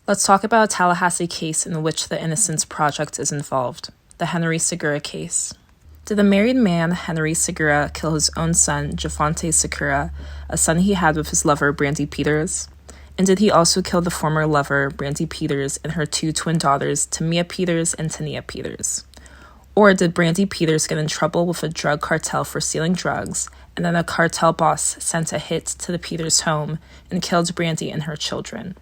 Let's talk about a Tallahassee case in which the Innocence Project is involved, the Henry Segura case. Did the married man, Henry Segura, kill his own son, Javonte Segura, a son he had with his lover, Brandi Peters? And did he also kill the former lover, Brandi Peters, and her two twin daughters, Tamiyah Peters and Taniyah Peters? Or did Brandi Peters get in trouble with a drug cartel for stealing drugs, and then a cartel boss sent a hit to the Peters' home and killed Brandi and her children?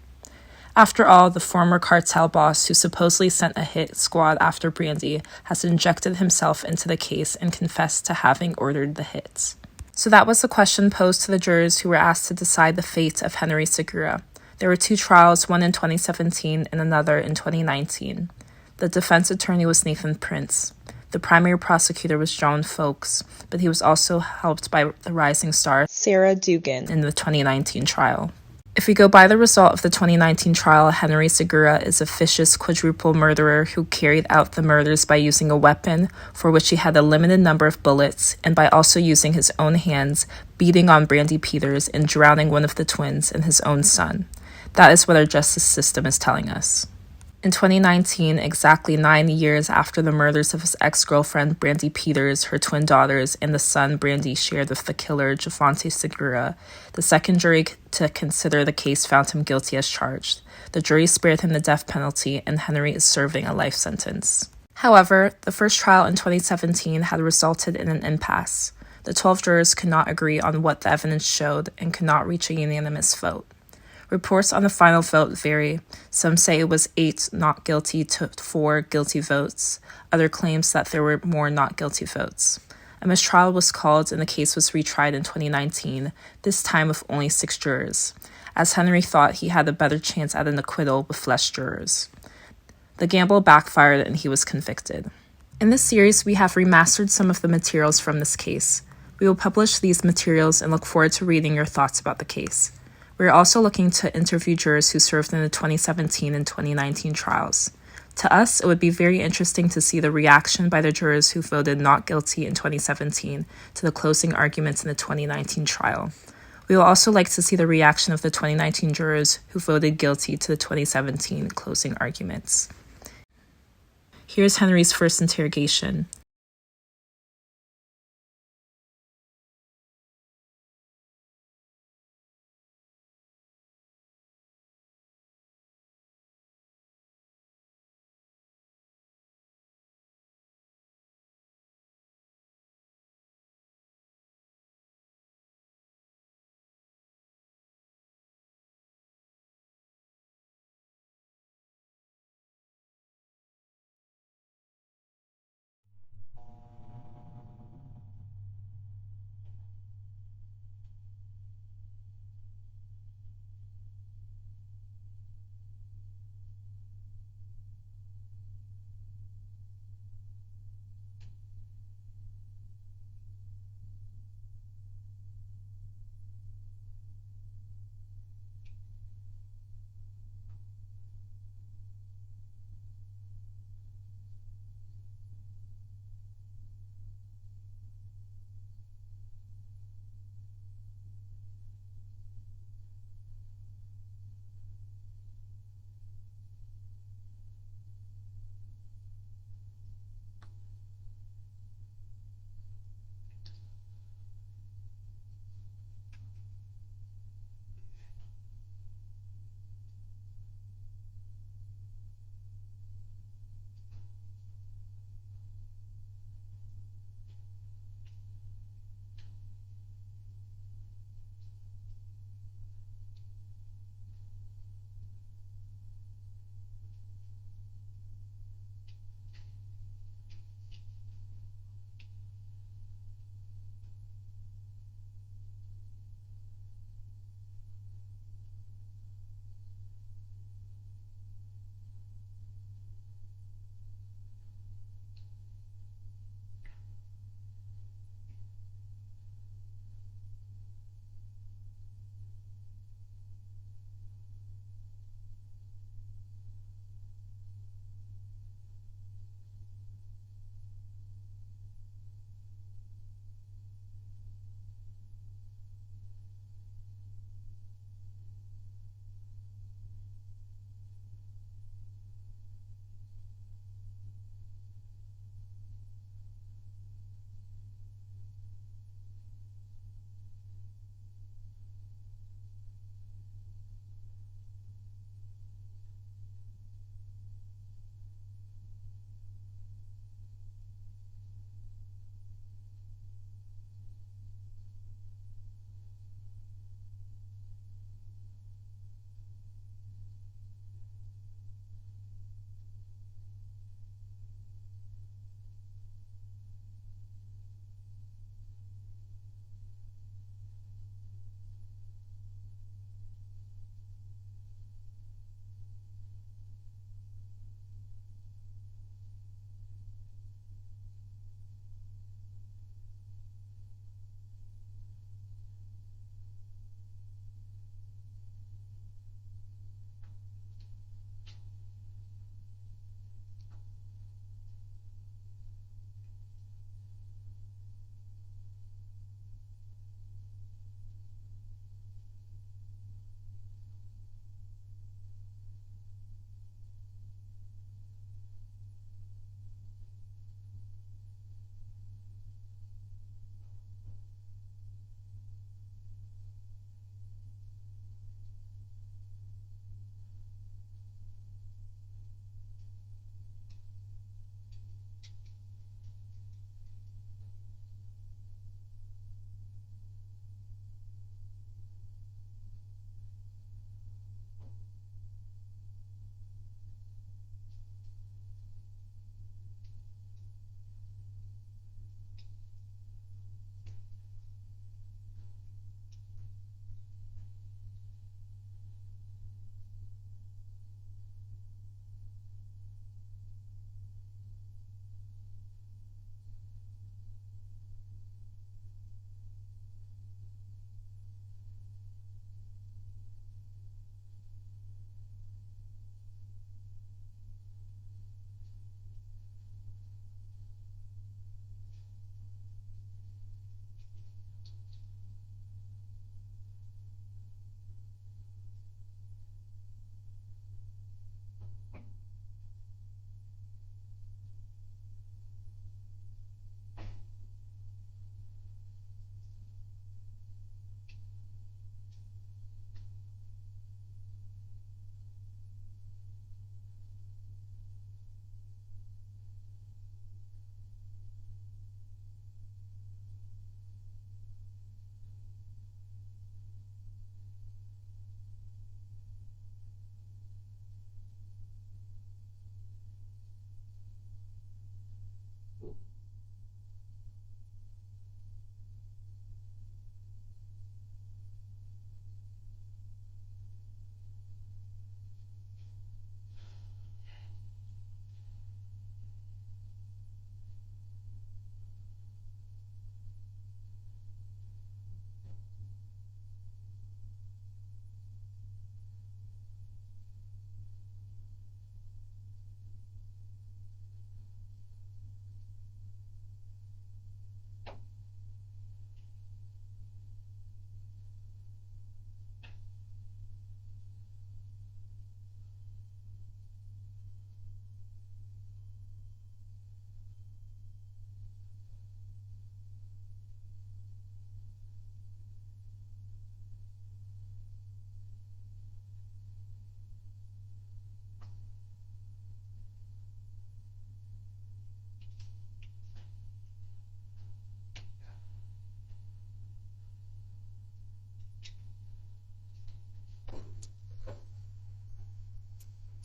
After all, the former cartel boss who supposedly sent a hit squad after Brandi has injected himself into the case and confessed to having ordered the hits. So that was the question posed to the jurors who were asked to decide the fate of Henry Segura. There were two trials, one in 2017 and another in 2019. The defense attorney was Nathan Prince. The primary prosecutor was John Fuchs, but he was also helped by the rising star Sarah Dugan in the 2019 trial. If we go by the result of the 2019 trial, Henry Segura is a vicious quadruple murderer who carried out the murders by using a weapon for which he had a limited number of bullets, and by also using his own hands, beating on Brandi Peters and drowning one of the twins and his own son. That is what our justice system is telling us. In 2019, exactly 9 years after the murders of his ex-girlfriend Brandi Peters, her twin daughters, and the son Brandi shared with the killer Javonte Segura, the second jury to consider the case found him guilty as charged. The jury spared him the death penalty, and Henry is serving a life sentence. However, the first trial in 2017 had resulted in an impasse. The 12 jurors could not agree on what the evidence showed and could not reach a unanimous vote. Reports on the final vote vary. Some say it was 8 not guilty to 4 guilty votes. Other claims that there were more not guilty votes. A mistrial was called and the case was retried in 2019, this time with only 6 jurors, as Henry thought he had a better chance at an acquittal with less jurors. The gamble backfired and he was convicted. In this series, we have remastered some of the materials from this case. We will publish these materials and look forward to reading your thoughts about the case. We are also looking to interview jurors who served in the 2017 and 2019 trials. To us, it would be very interesting to see the reaction by the jurors who voted not guilty in 2017 to the closing arguments in the 2019 trial. We will also like to see the reaction of the 2019 jurors who voted guilty to the 2017 closing arguments. Here's Henry's first interrogation.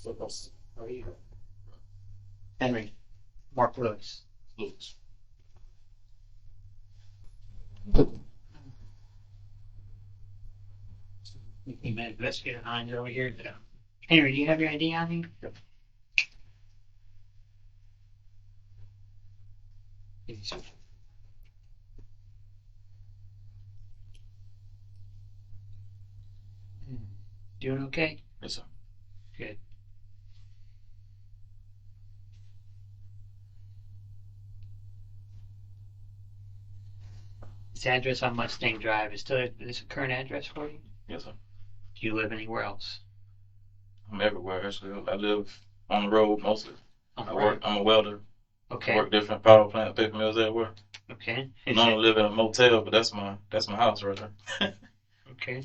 How are you? Henry. Mark Lewis. You met investigator Hines over here. Henry, do you have your ID on you? Yep. Doing okay? Yes, sir. Good. This address on Mustang Drive is this a current address for you? Yes, sir. Do you live anywhere else? I'm everywhere, actually. I live on the road mostly. On the I road? work, I'm a welder. I Okay. work different power plant, paper mills everywhere. Okay. I normally live in a motel, but that's my house right there. Okay.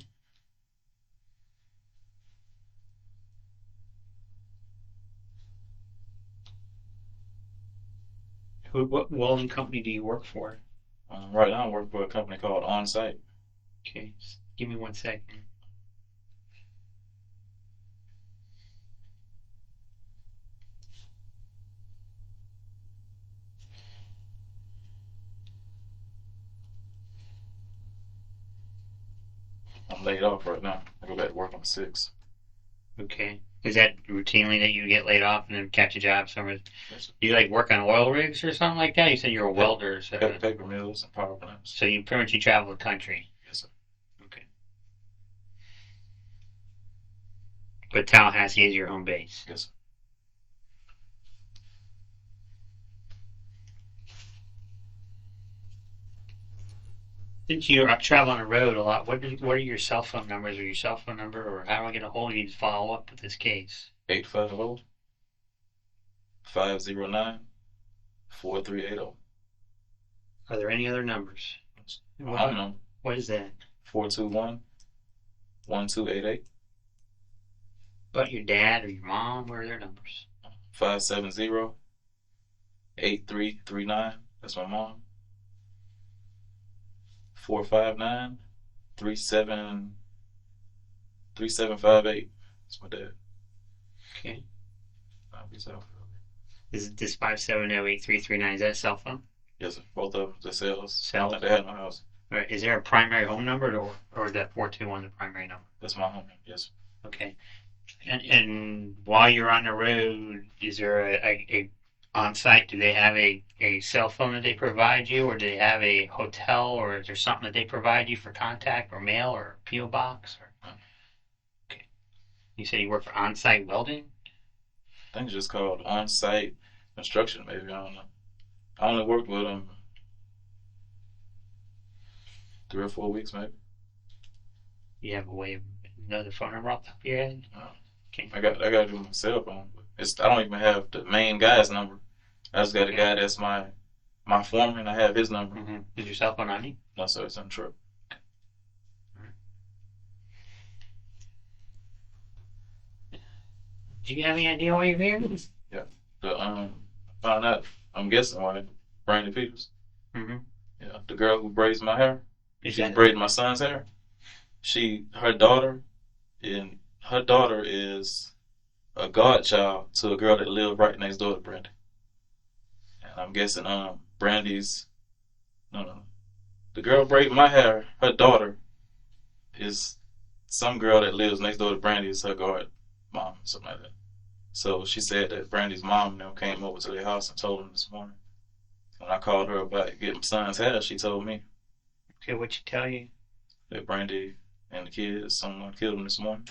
What welding company do you work for? Right now, I work for a company called On Site. Okay. Just give me 1 second. I'm laid off right now. I go back to work on the 6th. Okay. Is that routinely that you get laid off and then catch a job somewhere? Yes, Do you like work on oil rigs or something like that? You said you're a welder. So, paper mills and power plants. so you pretty much you travel the country. Yes, sir. Okay. But Tallahassee is your home base. Yes, sir. Since you travel on the road a lot, what are your cell phone numbers or your cell phone number, or how do I get a hold of you to follow up with this case? 850-509-4380. Are there any other numbers? I don't know. What is that? 421-1288. But your dad or your mom, what are their numbers? 570-8339. That's my mom. 459-3758. That's my dad. Okay. Peace out. Is it this 570-8339? Is that a cell phone? Yes, sir. Both of them, the cells. Cells? I think they had in my house. All right. Is there a primary home number, or is that 421 the primary number? That's my home. Yes. Okay. And while you're on the road, is there a on site? Do they have a cell phone that they provide you, or do they have a hotel, or is there something that they provide you for contact, or mail, or PO box? Or... Okay. You say you work for on site welding? I think it's just called on-site construction, maybe. I don't know. I only worked with them 3 or 4 weeks, maybe. You have a way of another phone number off the top of your head? Okay. I got to do my cell phone. I don't even have the main guy's number. I just got a guy that's my foreman. I have his number. Mm-hmm. Is your cell phone on you? No, sir. It's in the truck. Do you have any idea why you're here? Yeah. Found out. I'm guessing why. Brandi Peters. Mm-hmm. Yeah. The girl who braids my hair. She's braiding my son's hair. Her daughter is a godchild to a girl that lived right next door to Brandi. And I'm guessing Brandi's no. The girl braiding my hair, her daughter is some girl that lives next door to Brandi is her god mom, something like that. So she said that Brandi's mom came over to their house and told them this morning. When I called her about getting my son's hair, she told me. Okay, what'd she tell you? That Brandi and the kids, someone killed them this morning.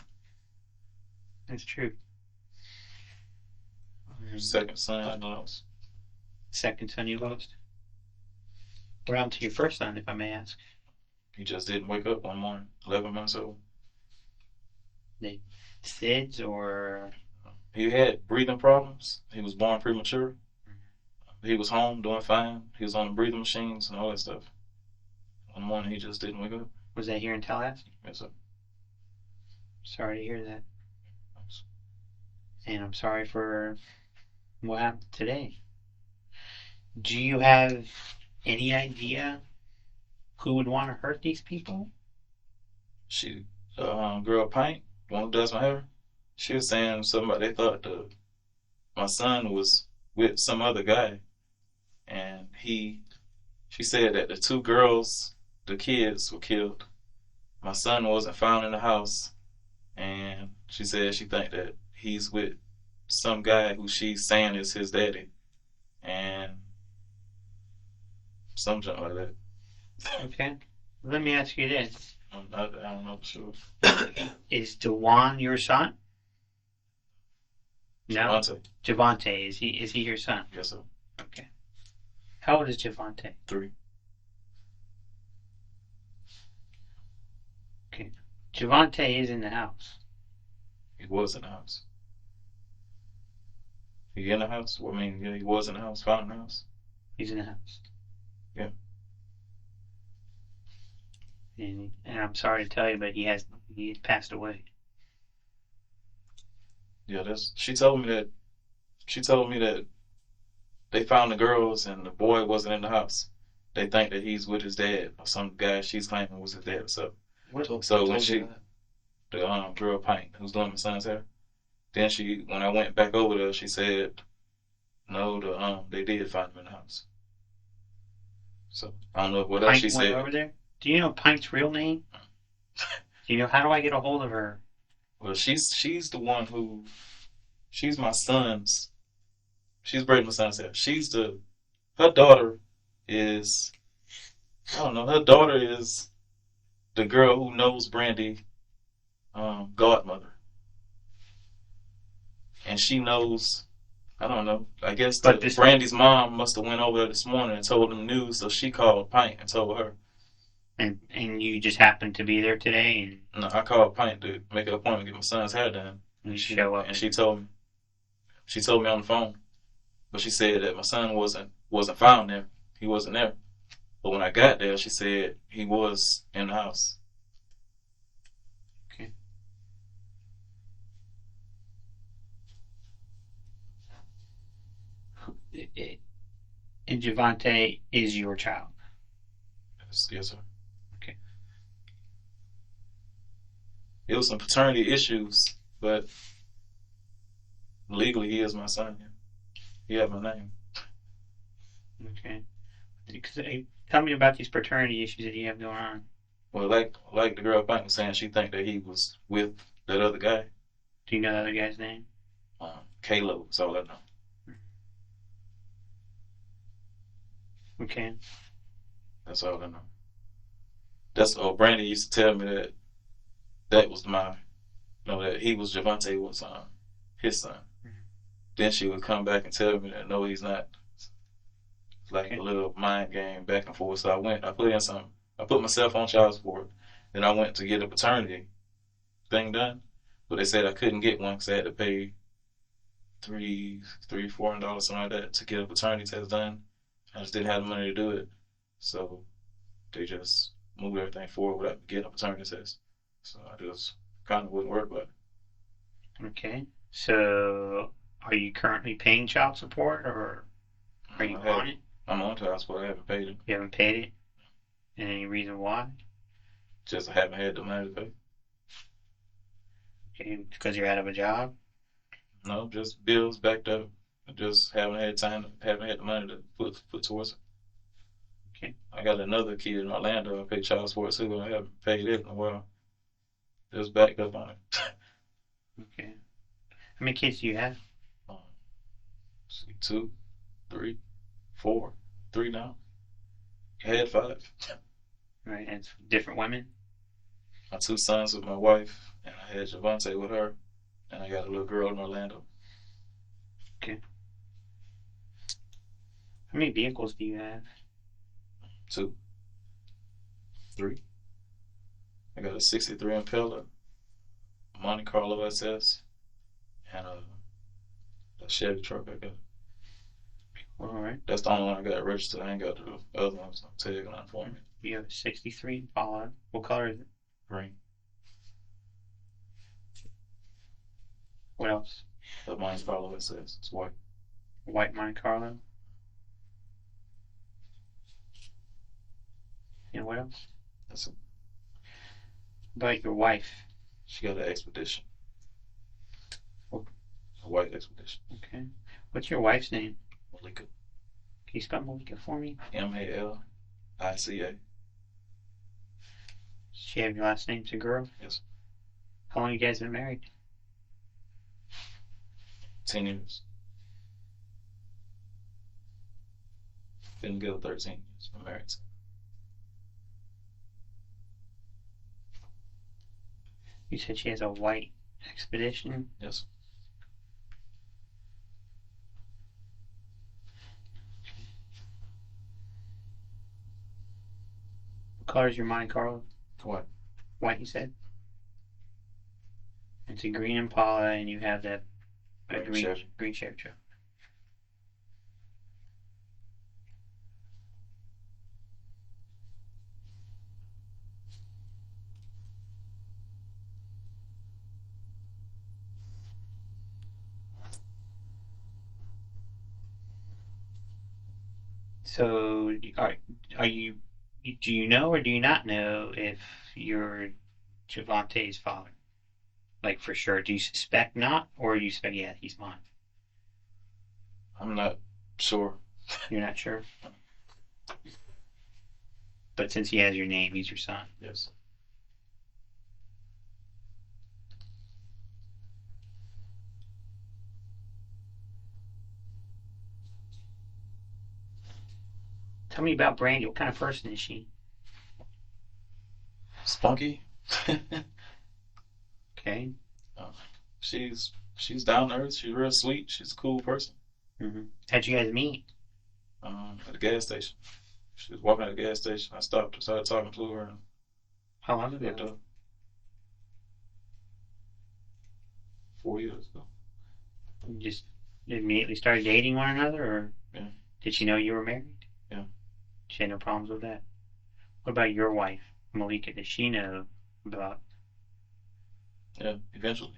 That's true. Second son I lost. Second son you lost? What happened to your first son, if I may ask? He just didn't wake up one morning, 11 months old. They SIDS or? He had breathing problems. He was born premature. He was home doing fine. He was on the breathing machines and all that stuff. One morning he just didn't wake up. Was that here in Tallahassee? Yes, sir. Sorry to hear that. And I'm sorry for what happened today. Do you have any idea who would want to hurt these people? Girl Pint, one who does my hair. She was saying somebody, they thought my son was with some other guy, and she said that the two girls, the kids, were killed. My son wasn't found in the house, and she said she think that he's with some guy who she's saying is his daddy, and something like that. Okay. Let me ask you this. I don't know for sure. Is Dewan your son? No. Javonte. Javonte, is he your son? Yes, sir. Okay. How old is Javonte? 3. Okay. Javonte is in the house. He was in the house. He in the house? Well, I mean, yeah, he was in the house, found in the house. He's in the house. Yeah. And I'm sorry to tell you, but he passed away. Yeah, she told me that they found the girls and the boy wasn't in the house. They think that he's with his dad or some guy she's claiming was his dad. So when the girl Pink who's doing my son's hair, then when I went back over there, she said no, they did find him in the house. So I don't know what else she said. Over there. Do you know Pink's real name? Do you know how do I get a hold of her? Well, she's the one who she's my son's. She's braiding my son's hair. Her daughter is, I don't know, her daughter is the girl who knows Brandi, godmother. And she knows, I don't know, I guess Brandi's mom must have went over there this morning and told them news, so she called Pint and told her. And you just happened to be there today? No, I called Pint to make an appointment to get my son's hair done. And show up. And she told me on the phone. But she said that my son wasn't found there. He wasn't there. But when I got there, she said he was in the house. Okay. And Javonte is your child? Yes, sir. Okay. It was some paternity issues, but legally he is my son. He had my name. Okay. Tell me about these paternity issues that you have going on. Well, like the girl Bank was saying, she think that he was with that other guy. Do you know the other guy's name? Caleb, that's all I know. Okay. That's all I know. Brandi used to tell me that was that he was Javonte was his son. Mm-hmm. Then she would come back and tell me that no, he's not. It's like a little mind game back and forth. So I put myself on child support. Then I went to get a paternity thing done, but they said I couldn't get one because I had to pay $400 something like that to get a paternity test done. I just didn't have the money to do it, so they just moved everything forward without getting a paternity test. So I just kind of wouldn't worry about it. Okay. So are you currently paying child support, or are you on it? I'm on child support. I haven't paid it. You haven't paid it? And any reason why? Just I haven't had the money to pay. Okay, because you're out of a job? No, just bills backed up. I just haven't had the money to put towards it. Okay. I got another kid in Orlando. I pay child support too. I haven't paid it in a while. Just backed up on it. Okay. How many kids do you have? 2, 3, 4, 3 now. I had 5. Right, and it's different women? My 2 sons with my wife, and I had Javonte with her, and I got a little girl in Orlando. Okay. How many vehicles do you have? 2, 3. I got a '63 Impala, a Monte Carlo SS, and a Chevy truck I got. All right. That's the only one I got registered. I ain't got the other ones on tag on for me. You have a '63 Impala. What color is it? Green. What else? The Monte Carlo SS. It's white. White Monte Carlo. And what else? That's it. About your wife. She got an Expedition. white expedition. Okay. What's your wife's name? Malika. Can you spell Malika for me? Malica. Does she have your last name, Segura? Yes. How long you guys been married? 10 years. Been together 13 years. Been married. You said she has a white expedition? Yes. What color is your Monte Carlo? What? White, you said? It's a green Impala, and you have that green Chevy truck. So, are you? Do you know or do you not know if you're Javonte's father? Like for sure. Do you suspect not, or do you suspect yeah, he's mine? I'm not sure. You're not sure. But since he has your name, he's your son. Yes. Tell me about Brandi. What kind of person is she? Spunky. Okay. She's down to earth. She's real sweet. She's a cool person. Mm-hmm. How'd you guys meet? At the gas station. She was walking at the gas station. I stopped and started talking to her. And How long ago? 4 years ago. You just immediately started dating one another, or Yeah. did she know you were married? Yeah. She had no problems with that. What about your wife, Malika? Does she know about? Yeah, eventually.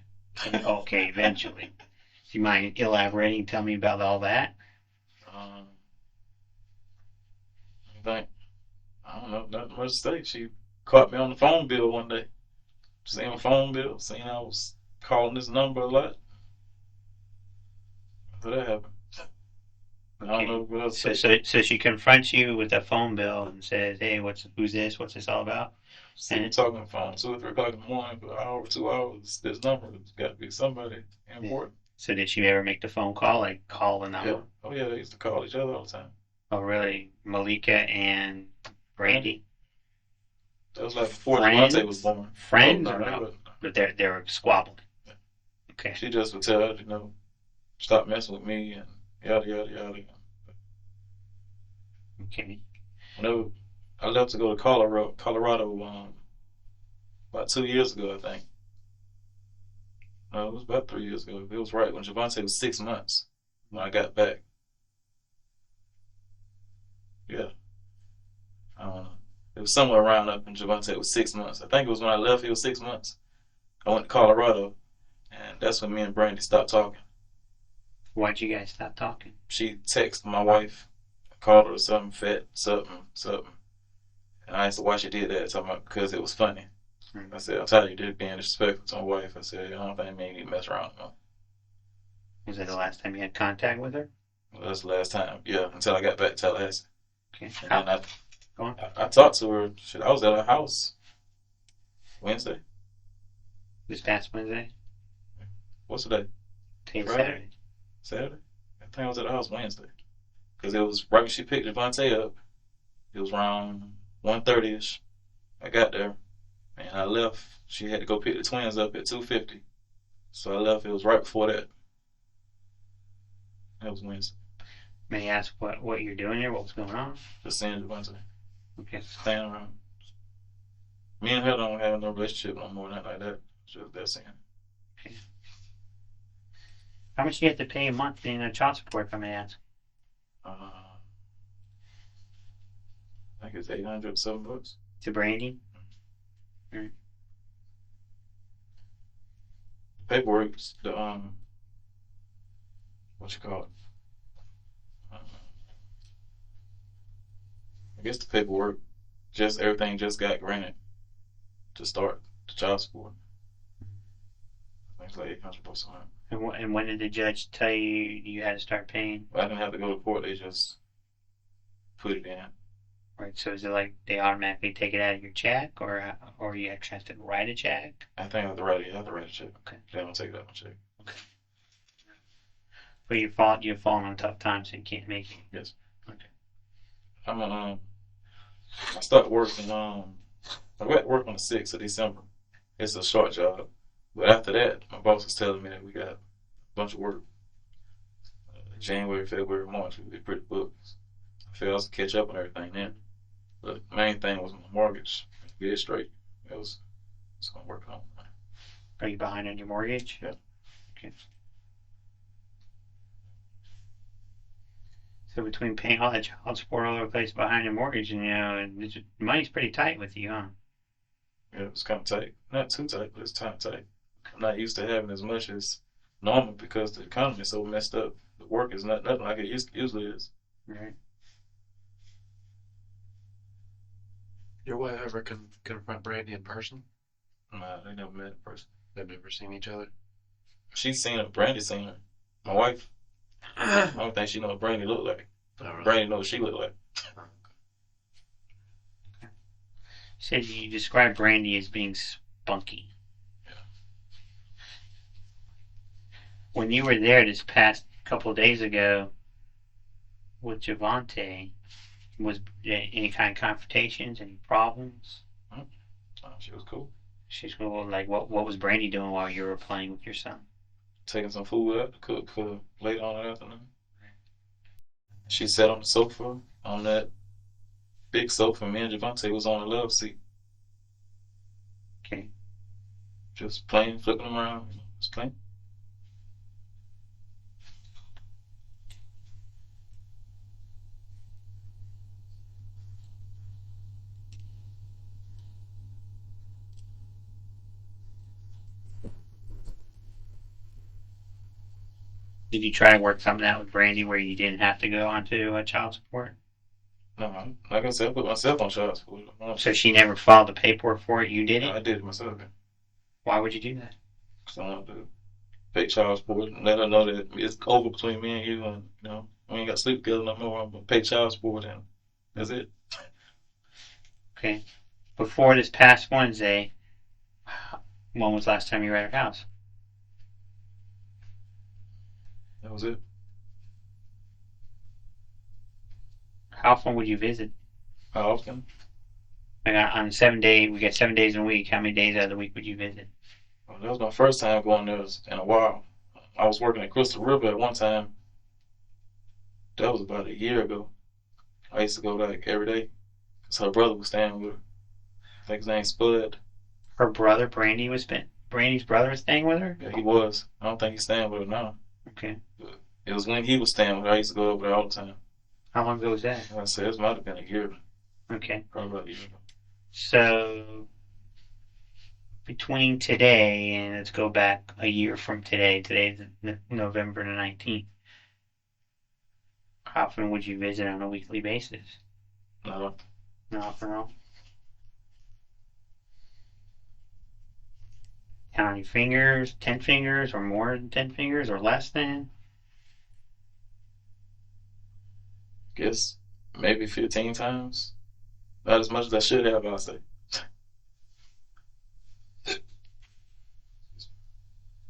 Okay, eventually. Do you mind elaborating? Tell me about all that. I don't know, nothing much to say. She caught me on the phone bill one day. Seen my phone bill, seen I was calling this number a lot. So that happened. I don't know what else to say. So she confronts you with a phone bill and says, "Hey, who's this? What's this all about?" See me talking on the phone 2 or 3 o'clock in the morning for an hour or 2 hours. This number has got to be somebody important. So did she ever make the phone call, like call the number? Yeah. Oh yeah, they used to call each other all the time. Oh, really? Malika and Brandi? That was like before Friends? Javonte was born. Friends Oh, or no, no? they wasn't. But they were squabbling. Yeah. Okay. She just would tell her, stop messing with me and yada yada yada. Okay. Whenever I left to go to Colorado about 2 years ago, I think. No, it was about 3 years ago. It was right when Javonte was 6 months when I got back. Yeah. I don't know. It was somewhere around up when Javonte was 6 months. I think it was when I left, he was 6 months. I went to Colorado, and that's when me and Brandi stopped talking. Why'd you guys stop talking? She texted my wife, called her something fat, something. And I asked her why she did that, talking about because it was funny. Mm-hmm. I said, I'm tired of you being disrespectful to my wife. I said, I don't think me and you mess around no more. Was that the last time you had contact with her? Well, that's the last time. Yeah, until I got back to Tallahassee. Okay. And then Go on. I talked to her. Shit, I was at her house Wednesday. This past Wednesday? What's the day? Today's Friday? Saturday. Saturday? I think I was at her house Wednesday. Because it was right when she picked Javonte up. It was around 1:30ish. I got there. And I left. She had to go pick the twins up at 2:50. So I left. It was right before that. That was Wednesday. May I ask what you're doing here? What was going on? Just seeing Javonte. Okay. Staying around. Me and her don't have no relationship no more, nothing like that. Just that seeing. Okay. How much do you have to pay a month in child support, if I may ask? I think it's $800 To Brandi? The paperwork, what you call it? I guess the paperwork, everything just got granted to start the child support. I think it's like $800 a month. And when did the judge tell you had to start paying? I didn't have to go to court. They just put it in. Right. So is it like they automatically take it out of your check, or you actually have to write a check? I think I have to write it. I have to write a check. Okay. They don't take it out my check. Okay. But you've fallen on tough times, so you can't make it. Yes. Okay. I'm I start working. I got to work on the 6th of December. It's a short job, but after that, my boss was telling me that we got a bunch of work. January, February, March, we'll be pretty booked. I feel I was to catch up on everything then. But the main thing was my mortgage. Get it straight. It's gonna work on. Are you behind on your mortgage? Yeah. Okay. So between paying all that child support all over the place behind your mortgage, and money's pretty tight with you, huh? Yeah, it's kind of tight. Not too tight, but it's kind of tight. I'm not used to having as much as normal because the economy is so messed up. The work is nothing like it usually is. Right. Your wife ever confront Brandi in person? Nah, they never met in person. They've never seen each other. She's seen her. Brandy's seen her. My wife. I don't think she knows what Brandi looked like. Oh, really? Brandi knows what she looked like. You said you described Brandi as being spunky. Yeah. When you were there this past couple of days ago with Javonte, was there any kind of confrontations, any problems? She was cool. She's cool. Like, what was Brandi doing while you were playing with your son? Taking some food out to cook for late on in the afternoon. She sat on the sofa, on that big sofa. Me and Javonte was on the love seat. Okay. Just playing, flipping them around. Just playing. Did you try to work something out with Brandi where you didn't have to go onto child support? No, like I said, I put myself on child support. So she never filed the paperwork for it. You did I it. did it myself. Why would you do that? Because I wanted to pay child support and let her know that it's over between me and you, and we ain't got to sleep together no more. I'm gonna pay child support, and that's it. Okay. Before this past Wednesday, when was the last time you were at her house? That was it. How often would you visit? How often? Like on 7 days, we got 7 days in a week. How many days out of the week would you visit? Well, that was my first time going there in a while. I was working at Crystal River at one time. That was about a year ago. I used to go like every day because her brother was staying with her. I think his name's Spud. Her brother, Brandy's brother was staying with her? Yeah, he was. I don't think he's staying with her now. Okay. But it was when he was staying with her. I used to go over there all the time. How long ago was that? Like I said, it might have been a year. Okay. Probably about a year ago. So between today and let's go back a year from today. Today's November the 19th. How often would you visit on a weekly basis? No, Not often at all. Count on your fingers, 10 fingers, or more than 10 fingers, or less than? guess maybe 15 times. Not as much as I should have, I'll say.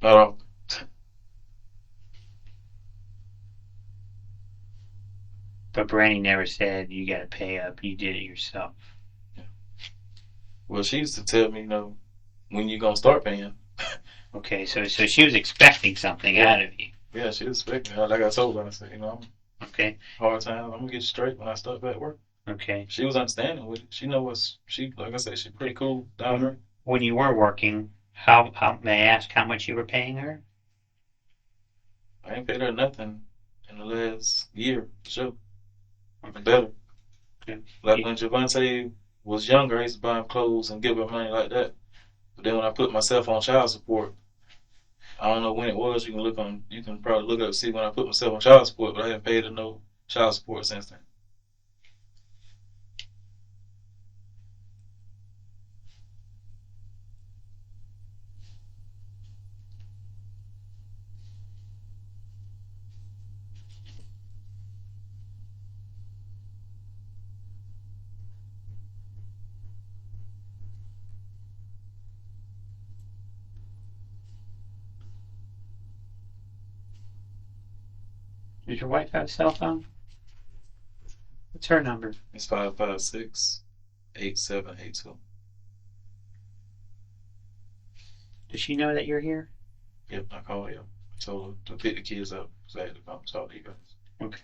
Not often. But Brandy never said you got to pay up. You did it yourself. Yeah. Well, she used to tell me, when you gonna start paying. Okay, so she was expecting something out of you. Yeah, she was expecting. Like I told her, I said, Okay. hard times. I'm gonna get you straight when I start back work. Okay. She was understanding with it. She know like I said, she's pretty cool down there. When you were working, how may I ask how much you were paying her? I ain't paid her nothing in the last year, for sure. Better. Okay. Like when Javonte was younger, I used to buy him clothes and give him money like that. But then when I put myself on child support, I don't know when it was. You can probably look up and see when I put myself on child support, but I haven't paid her no child support since then. Does your wife have a cell phone? What's her number? It's 556-8782. Does she know that you're here? Yep, I called you. I told her to pick the kids up because I had to come talk to you guys. Okay. Is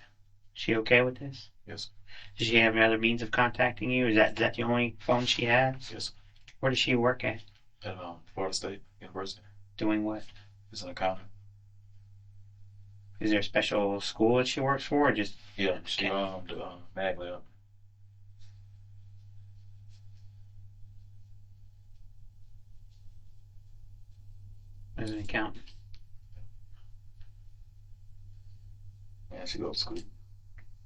she okay with this? Yes. Does she have any other means of contacting you? Is that the only phone she has? Yes. Where does she work at? At Florida State University. Doing what? As an accountant. Is there a special school that she works for, or just? Yeah, she the mag lab. As an accountant. Yeah, she goes to school.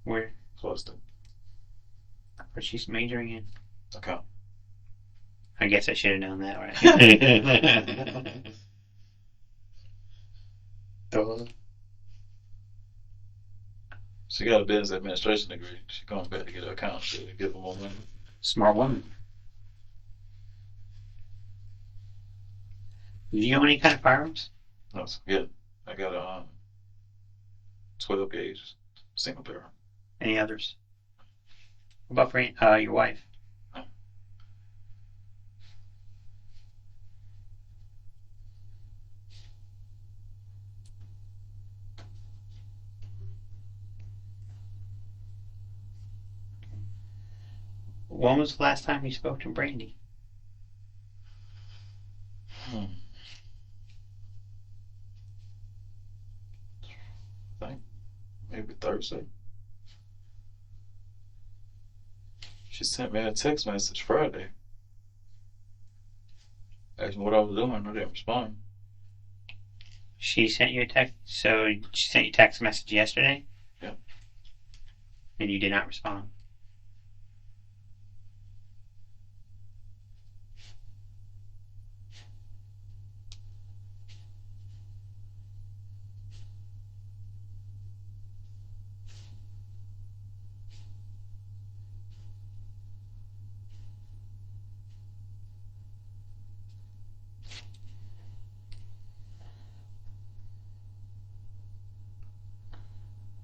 Where? Florida State. What she's majoring in? Account. I guess I should have known that, right? She got a business administration degree. She comes back to get her account to give her more money. Smart woman. Do you own any kind of firearms? No, yeah. I got a 12 gauge single barrel. Any others? What about for your wife? When was the last time you spoke to Brandi? I think maybe Thursday. She sent me a text message Friday. Asking what I was doing. I didn't respond. She sent you a text. So she sent you a text message yesterday? Yeah. And you did not respond.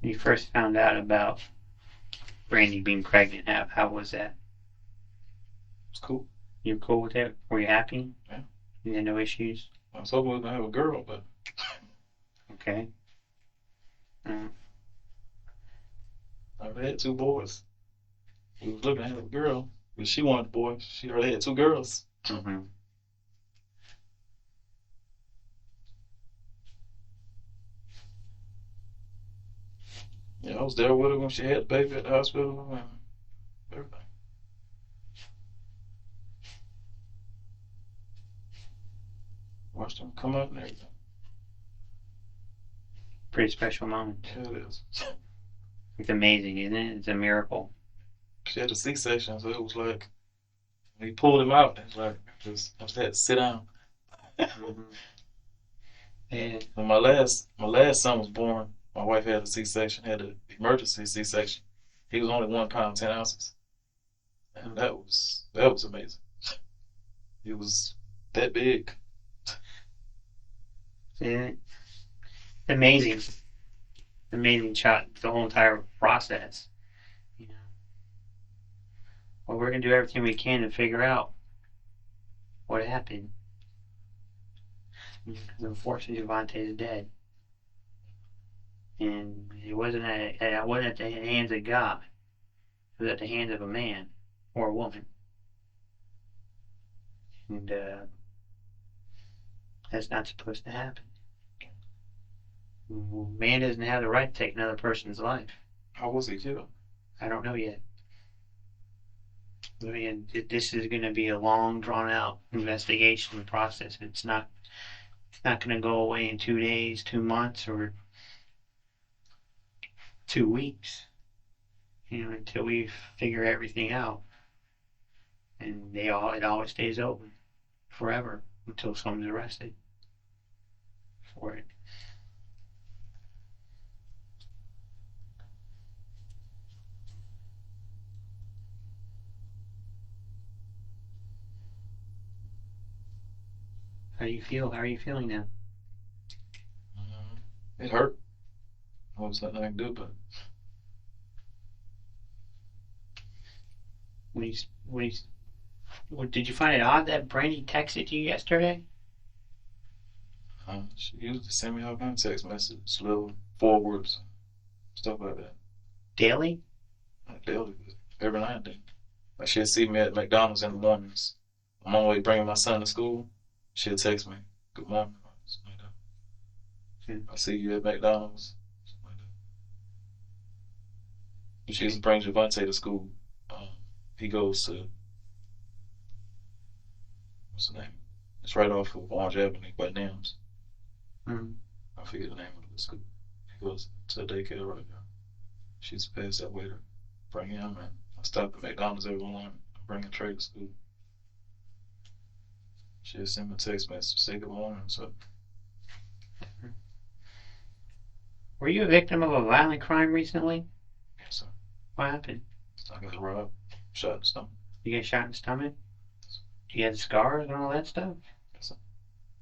When you first found out about Brandi being pregnant, how was that? It's cool. You were cool with it? Were you happy? Yeah. You had no issues? I was hoping we were going to have a girl, but Okay. I already had 2 boys. We was looking to have a girl, but she wanted a boy. She already had 2 girls. Mm-hmm. Yeah, I was there with her when she had the baby at the hospital and everything. Watched them come up and everything. Pretty special moment. Yeah, it is. It's amazing, isn't it? It's a miracle. She had a C-section, so it was like when he pulled him out, it's like I just had to sit down. Mm-hmm. And When my last son was born, my wife had a C-section, had an emergency C-section. He was only 1 pound 10 ounces, and that was amazing. He was that big. amazing, amazing shot. The whole entire process. You know. Well, we're gonna do everything we can to figure out what happened. Because unfortunately, Javonte is dead, and it wasn't at the hands of God. It was at the hands of a man or a woman, and that's not supposed to happen. Man doesn't have the right to take another person's life. How was he killed? I don't know yet. I mean, this is going to be a long, drawn-out investigation process. It's not going to go away in 2 days, 2 months, or 2 weeks. You know, until we figure everything out, and it always stays open forever until someone's arrested for it. How do you feel? How are you feeling now? It hurt. Well, there's nothing I can do about it. Did you find it odd that Brandi texted you yesterday? She usually send me all kinds of text messages, little forwards, stuff like that. Daily? Not daily, but every now and then. Like she'll see me at McDonald's in the mornings. I'm on my way bringing my son to school. She'll text me, "Good morning," or something like that. I see you at McDonald's. Something like that. She used to bring Javonte to school. He goes to, what's the name? It's right off of Orange Avenue by Nims. Mm-hmm. I forget the name of the school. He goes to daycare right now. She's passed that way to bring him, and I stop at McDonald's every morning, bring a tray to school. She'll send me a text message, say good morning, so. Were you a victim of a violent crime recently? Yes, sir. What happened? I got robbed, shot in the stomach. You get shot in the stomach? Do you have scars and all that stuff? Yes, sir.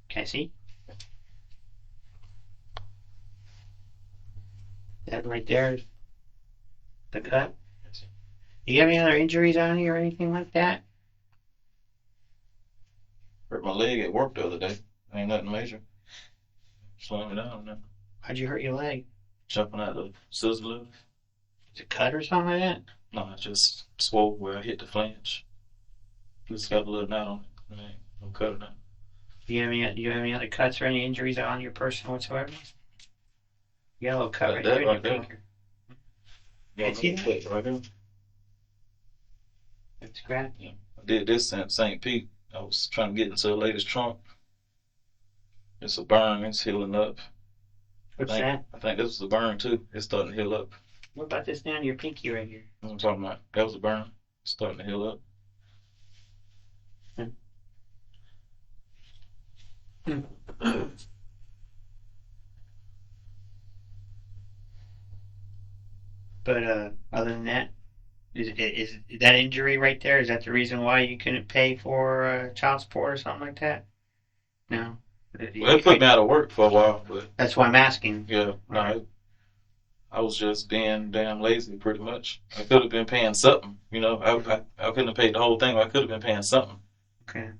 Can I see? That right there is the cut? Yes, sir. Do you have any other injuries on you or anything like that? Hurt my leg at work the other day. Ain't nothing major. Slowing me down now. How'd you hurt your leg? Jumping out the scissor lift. Is it cut or something like that? No, I just swole where I hit the flange. Just got a little knot on it. Man, no cut or nothing. Do you have any other cuts or any injuries on your person whatsoever? You got a little cut Like right that there in your right there. finger. I see that. Right there. That's great. Yeah. I did this in St. Pete. I was trying to get into the latest trunk. It's a burn. It's healing up. What's that? I think this was a burn too. It's starting to heal up. What about this down your pinky right here? That's what I'm talking about. That was a burn. It's starting to heal up. But other than that, is that injury right there? Is that the reason why you couldn't pay for child support or something like that? No. Well, it put me out of work for a while, but That's why I'm asking. yeah, no, I was just being damn lazy, pretty much. I could have been paying something, you know. I couldn't have paid the whole thing. But I could have been paying something. Okay.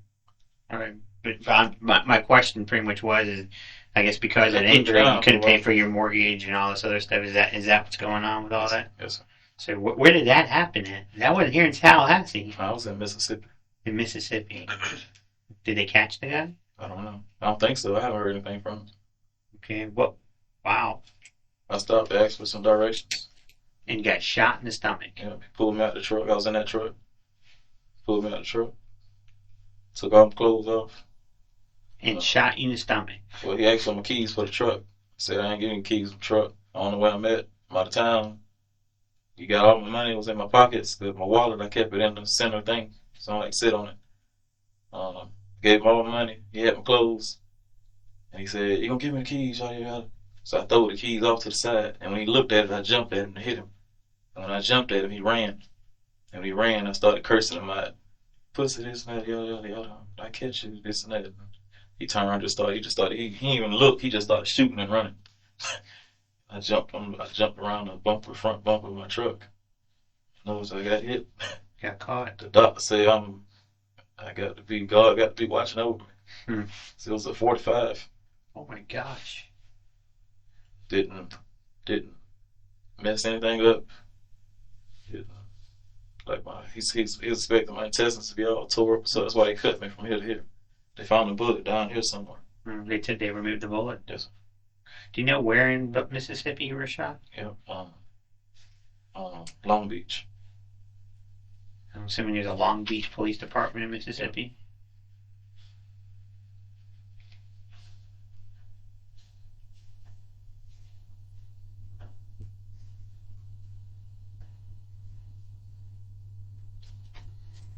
All right. But my question pretty much was, is I guess because of the injury, you couldn't pay for your mortgage and all this other stuff. Is that what's going on with all that? Yes, sir. So where did that happen at? That wasn't here in Tallahassee. I was in Mississippi. In Mississippi. Did they catch the guy? I don't know. I don't think so. I haven't heard anything from him. Okay. What? Wow. I stopped to ask for some directions. And got shot in the stomach. Yeah, he pulled me out the truck. I was in that truck. Pulled me out the truck. Took all my clothes off. And shot you in the stomach. Well, he asked for my keys for the truck. I said, I ain't getting keys for the truck. I don't know where I'm at. I'm out of town. He got all my money. It was in my pockets. My wallet, I kept it in the center thing. So I don't like sit on it. Gave him all my money. He had my clothes. And he said, you gonna give me the keys? Yada, yada. So I threw the keys off to the side. And when he looked at it, I jumped at him to hit him. And when I jumped at him, he ran. And when he ran, I started cursing him out. Pussy, this and that, yada, yada, yada. I catch you, this and that. He turned around, he just started, he didn't even look, he just started shooting and running. I jumped around the front bumper of my truck. Noticed I got hit. Got caught. The doctor said God got to be watching over me. So it was a 45. Oh my gosh. Didn't mess anything up. Like he's expecting my intestines to be all tore up, so that's why he cut me from here to here. They found a bullet down here somewhere. They said they removed the bullet? Yes. Do you know where in Mississippi you were shot? Yeah, Long Beach. I'm assuming there's a Long Beach Police Department in Mississippi.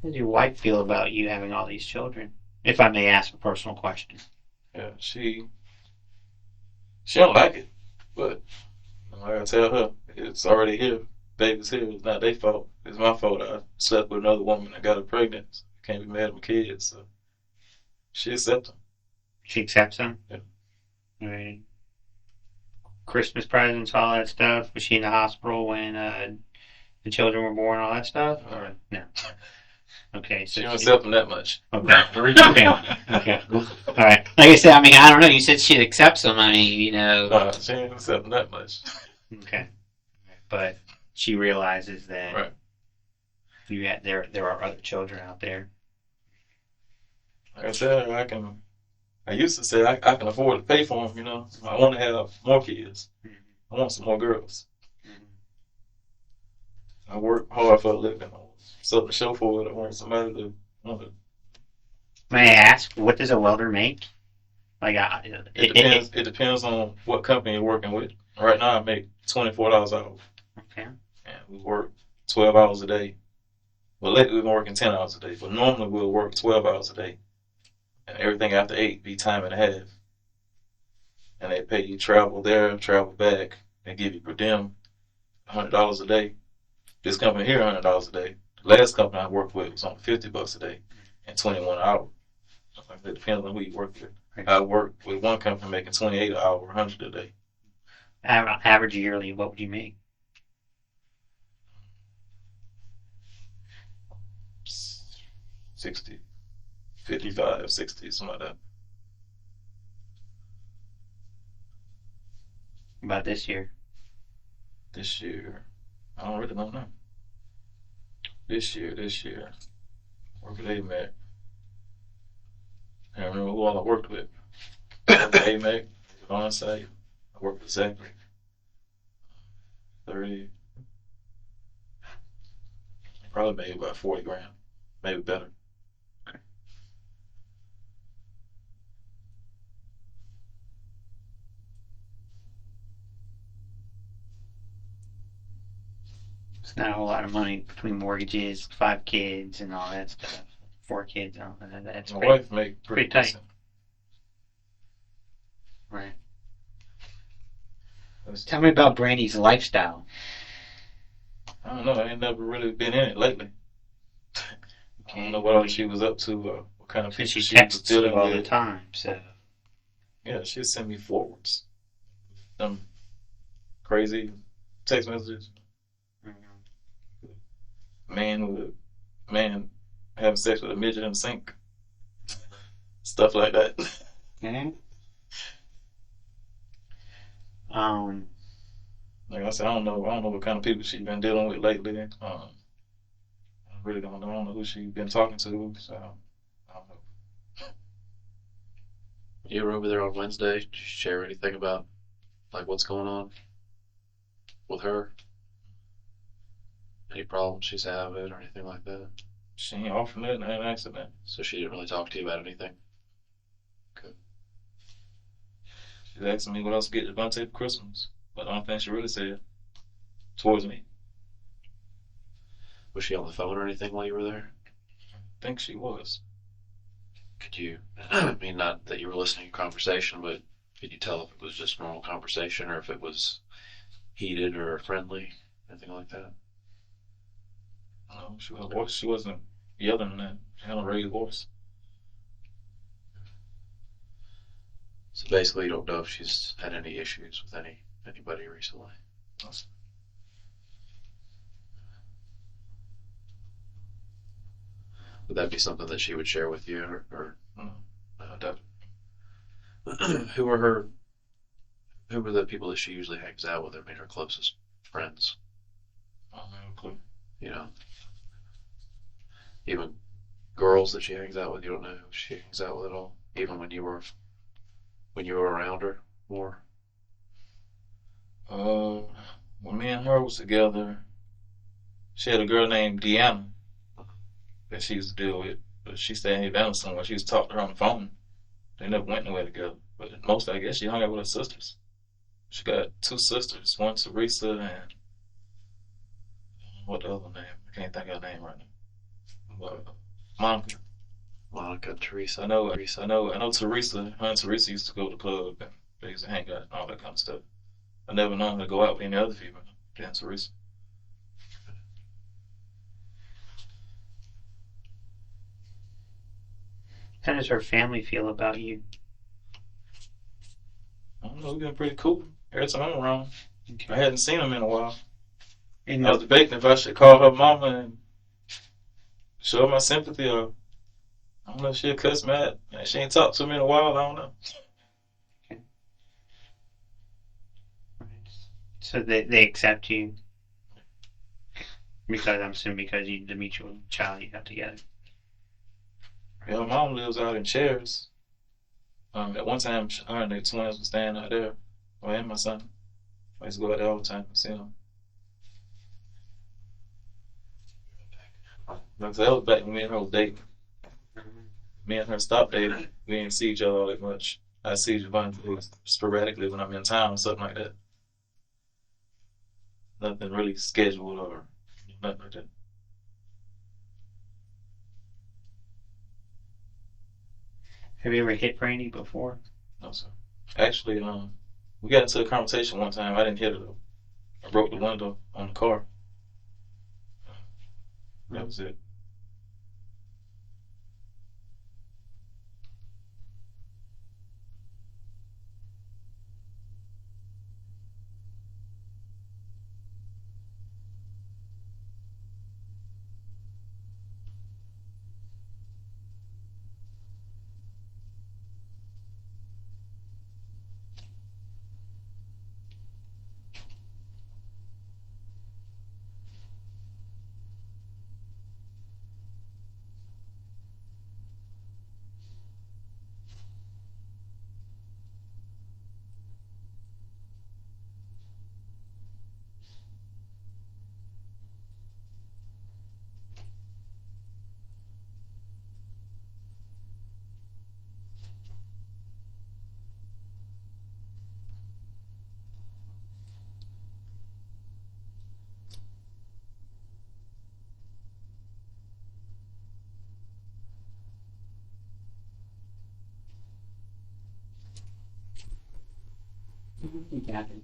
How does your wife feel about you having all these children? If I may ask a personal question. Yeah, she don't like it, but I gotta tell her it's already here. Baby's here. It's not their fault. It's my fault. I slept with another woman and got her pregnant. So I can't be mad at my kids. So she accepts them. She accepts them? Yeah. Right. Christmas presents, all that stuff? Was she in the hospital when the children were born, all that stuff? Or no? Okay, She so don't accept them that much. okay. Okay. All right. Like I said, I mean, I don't know. You said she accepts them. I mean, you know. She ain't accept them that much. Okay. But she realizes that Right. there are other children out there. Like I said, I used to say I can afford to pay for them, you know. I want to have more kids. I want some more girls. I work hard for a living. I want something to show for it. I want somebody to want it. May I ask, what does a welder make? Like, It depends. It depends on what company you're working with. Right now, I make $24 an hour, Okay. and we work 12 hours a day. Well, lately we've been working 10 hours a day, but normally we'll work 12 hours a day, and everything after 8 be time and a half. And they pay you travel there, travel back. They give you per diem, $100 a day. This company here, $100 a day. The last company I worked with was on $50 a day and 21 an hour. It depends on who you work with. I worked with one company making 28 an hour, 100 a day. Average yearly, what would you make? 60, 55, 60, something like that. About this year? This year, I don't really know now. This year, work with AMAC. I don't remember who all I worked with. AMAC, on site. I worked with Zachary. 30, probably made about 40 grand, maybe better. It's not a whole lot of money between mortgages, 5 kids, and all that stuff. 4 kids, all that. That's My pretty, wife made pretty tight. decent. Right. Tell me about Brandi's lifestyle. I don't know. I ain't never really been in it lately. I don't know what all she was up to, what kind of people She she was texts you dealing all the with. time, so. Yeah, she'd send me forwards. Them crazy text messages. Man having sex with a midget in the sink. Stuff like that. Mm-hmm. Like I said, I don't know what kind of people she's been dealing with lately. I really don't know. I don't know who she's been talking to, so I don't know. You were over there on Wednesday. Did you share anything about like what's going on with her? Any problems she's having or anything like that? She ain't offering it, and I ain't asking that. So she didn't really talk to you about anything? Good. She's asking me what else to get Javonte for Christmas, but I don't think she really said towards me. Was she on the phone or anything while you were there? I think she was. Could you, I mean, not that you were listening to conversation, but could you tell if it was just normal conversation or if it was heated or friendly, anything like that? No, her voice, she wasn't yelling that. She had a raised voice. So basically, you don't know if she's had any issues with anybody recently. Would that be something that she would share with you, or who were the people that she usually hangs out with? I mean, her closest friends. I don't have a clue. You know, even girls that she hangs out with, you don't know who she hangs out with at all. Even when you were around her more. When me and her was together, she had a girl named Deanna that she used to deal with, but she stayed in Atlanta somewhere. She used to talk to her on the phone. They never went nowhere together. But mostly, I guess, she hung out with her sisters. She got 2 sisters, one Teresa and what the other name? I can't think of her name right now. But Monica, Teresa. I know Teresa. Her and Teresa used to go to the club and they used to hang out and all that kind of stuff. I never known her to go out with any other female than Teresa. How does her family feel about you? I don't know, we've been pretty cool. every time I'm around. I Okay. hadn't seen him in a while. And I was debating if I should call her mama and show her my sympathy, or I don't know if she'll cuss mad. Man, she ain't talked to me in a while. I don't know. so they accept you because I'm assuming because you the mutual child you have together. Yeah, her mom lives out in Chairs. At one time, her and the twins were staying out there. Well, and my son. I used to go out there all the time and see them. Like I said, that was back when me and her was dating. Me and her stopped dating. We didn't see each other all that much. I see Javonte sporadically when I'm in town or something like that. Nothing really scheduled or nothing like that. Have you ever hit Brandi before? No, sir. Actually, we got into a conversation one time. I didn't hit her though. I broke the window on the car. That was it. You got it.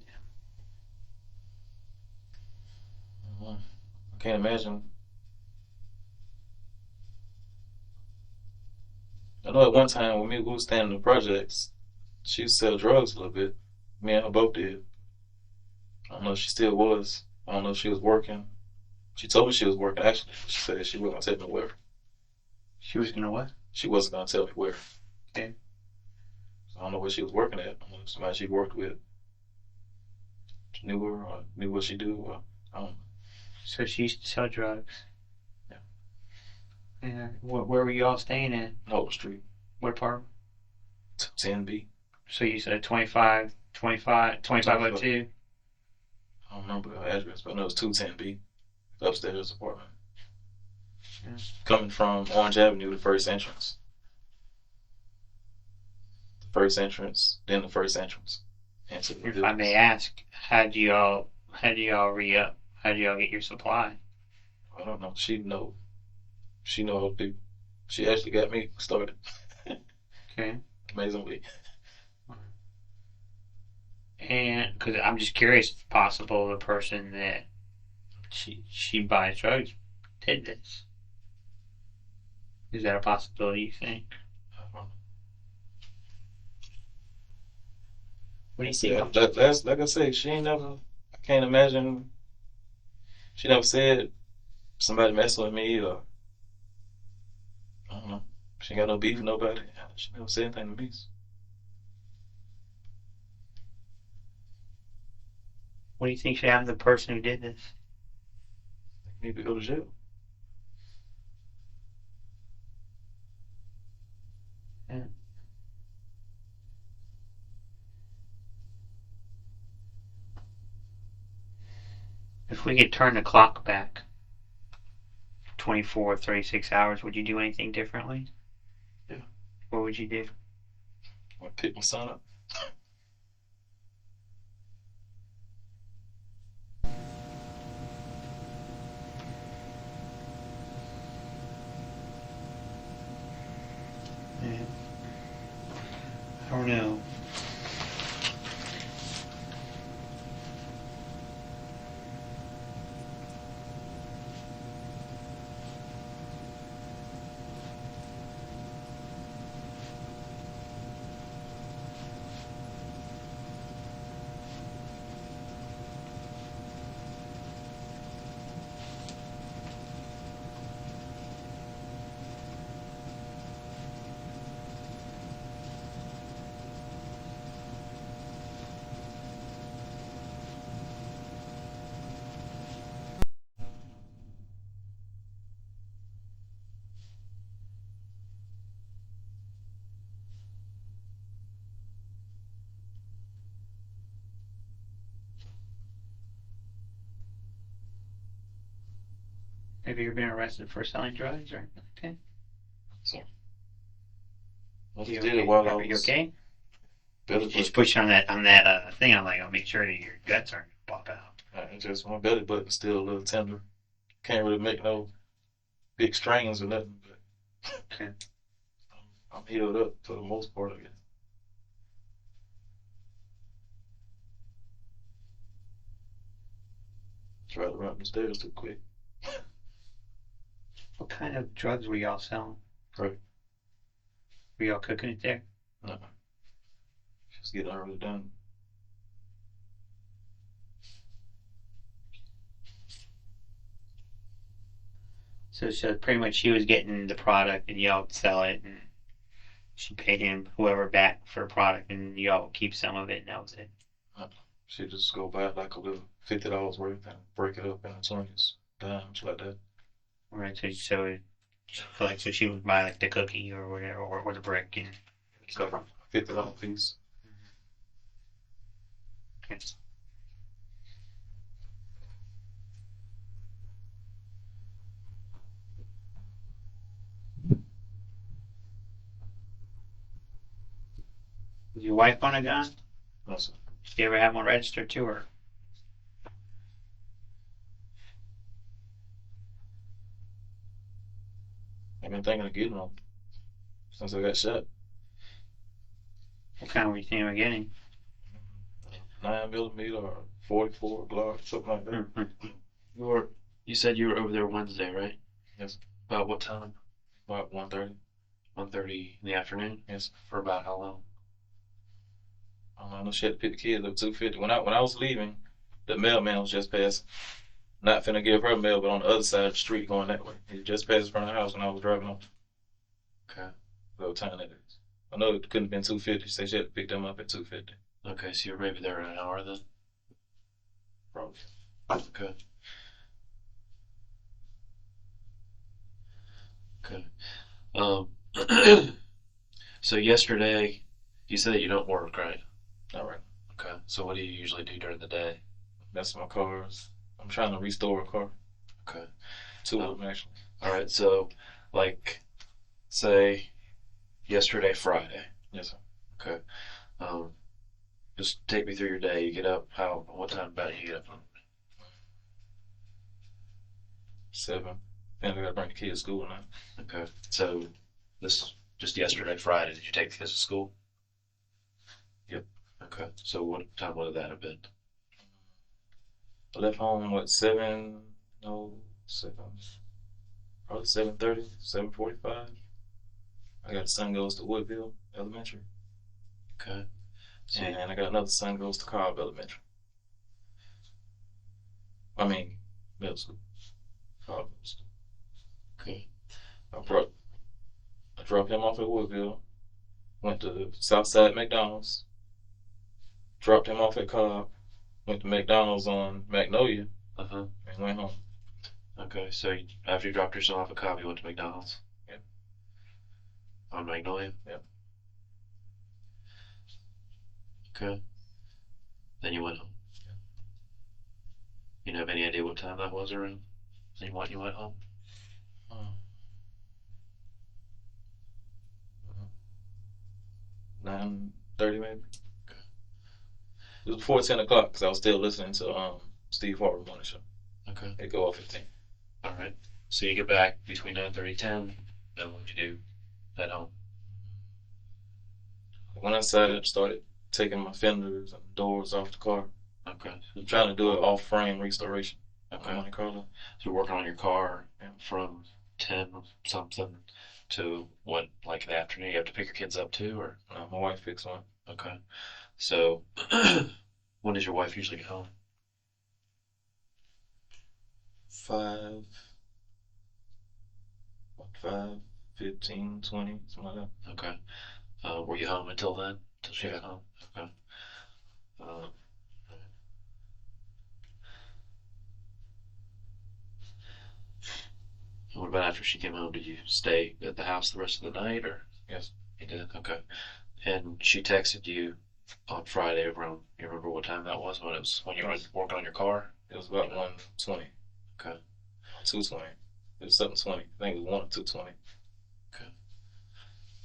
I can't imagine. I know at one time when we was staying in the projects, she used to sell drugs a little bit. Me and her both did. I don't know if she still was. I don't know if she was working. She told me she was working actually. She said she wasn't gonna tell me where. She was gonna what? She wasn't gonna tell me where. Okay. So I don't know where she was working at. I don't know if somebody she worked with knew her or knew what she do. Or, I don't know. So she used to sell drugs. Yeah. Yeah. Where were you all staying at? Noble Street, What part? 10B. So you said 2502. I don't remember her address, but I know it's 210B, upstairs apartment. Yeah. Coming from Orange Avenue, the first entrance. The first entrance, then the first entrance. Into the If I may ask, how do y'all re-up? How do y'all get your supply? I don't know. She know all the people. She actually got me started. Okay. Amazingly. And because I'm just curious, if possible, the person that she buys drugs did this. Is that a possibility? You think? What do you think? Yeah, that's like I say. She ain't never. I can't imagine. She never said somebody messing with me or I don't know. She ain't got no beef with nobody. She never said anything to me. What do you think should happen to the person who did this? Need to go to jail. Yeah. If we could turn the clock back 24 or 36 hours, would you do anything differently? Yeah. What would you do? I pick my son up. Yeah. I don't know. Have you ever been arrested for selling drugs or anything? I You just did okay? it while I Are you was okay? belly Just button. pushing on that thing. I'm like, I'll make sure that your guts aren't pop out. Just my belly button's still a little tender. Can't really make no big strains or nothing, but Okay. I'm healed up for the most part of it. Tried to run up the stairs too quick. What kind of drugs were y'all selling? Right. Were y'all cooking it there? No. Just getting early done. So pretty much she was getting the product and y'all would sell it, and she paid him whoever back for the product, and y'all would keep some of it, and that was it. She just go buy like a little $50 worth and break it up into 20s, dimes like that. All right. So she would buy like the cookie or whatever, or the brick, and go from. $50 piece. Okay. Was your wife on a gun? No, sir. Did you ever have one registered to her? I've been thinking of getting one since I got shot. What kind were you thinking of getting? 9mm or 44 Glock, something like that. Mm-hmm. You said you were over there Wednesday, right? Yes. About what time? About 1:30. 1:30 in the afternoon? Yes. For about how long? I know she had to pick the kids up 250. When I was leaving, the mailman was just passing. Not finna give her mail, but on the other side of the street going that way. He just passed in front of the house when I was driving off. Okay. What time that is? I know it couldn't have been 250. She said she had to pick them up at 250. Okay, so you're maybe there in an hour then? Probably. Okay. Okay. So yesterday, you said that you don't work, right? All right. Okay. So what do you usually do during the day? That's my cars. I'm trying to restore a car. Okay. Two of them, actually. All right. So, like, say yesterday, Friday. Yes, sir. Okay. Just take me through your day. You get up. What time about you get up? 7. And I gotta bring the kids to school now. Okay. So this just yesterday, Friday. Did you take the kids to school? Yep. Okay. So what time would that have been? I left home, what, 7? No, 7. Probably 7:30, 7:45. I got a son goes to Woodville Elementary. Okay. So And I got another son goes to Cobb Elementary. I mean, middle school. Cobb Middle School. okay. I dropped him off at Woodville. Went to Southside McDonald's. Dropped him off at Cobb. Went to McDonald's on Magnolia Uh-huh. and went home. Okay. So after you dropped your son off at Cobb, you went to McDonald's. Yep. On Magnolia. Yep. Okay. Then you went home. Yep. You have any idea what time that was around? You went home? 9:30 maybe. Okay. It was before 10 o'clock because I was still listening to Steve Harvey morning show. Okay. It go off at 10. All right. So you get back between 9:30 and 10. Then what did you do at home? When I started taking my fenders and doors off the car. Okay. I'm trying to do it off frame restoration. Okay. On Monte Carlo. So you're working on your car from 10 something to what, like in the afternoon? You have to pick your kids up too, or? No, my wife fixed one. Okay. So when does your wife usually get home? 5, 15, 20, something like that. Okay. Were you home until then? Until she got home? Okay. What about after she came home? Did you stay at the house the rest of the night, or? Yes. You did? Okay. And she texted you on Friday around, you remember what time that was, when you were working on your car? It was about 1:20. Okay. 2:20. It was something 20. I think it was 1 or 220.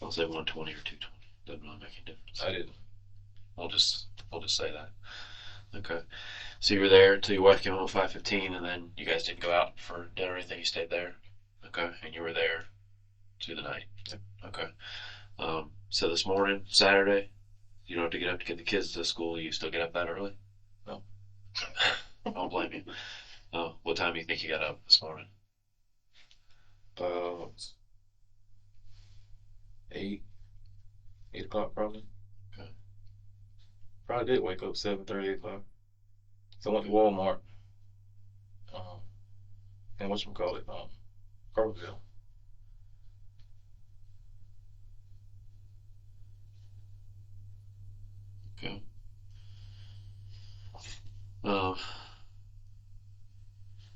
I'll say 120 or 220. Doesn't really make any difference. I didn't. We'll just say that. Okay. So you were there until your wife came home at 5:15, and then you guys didn't go out for dinner or anything. You stayed there. Okay. And you were there through the night. Yep. Okay. So this morning, Saturday, you don't have to get up to get the kids to school. You still get up that early? No. I don't blame you. What time do you think you got up this morning? About 8 o'clock probably. Okay. Probably did wake up 7:30, 8 o'clock. So I went to Walmart. And whatchamacallit, Carterville. Okay.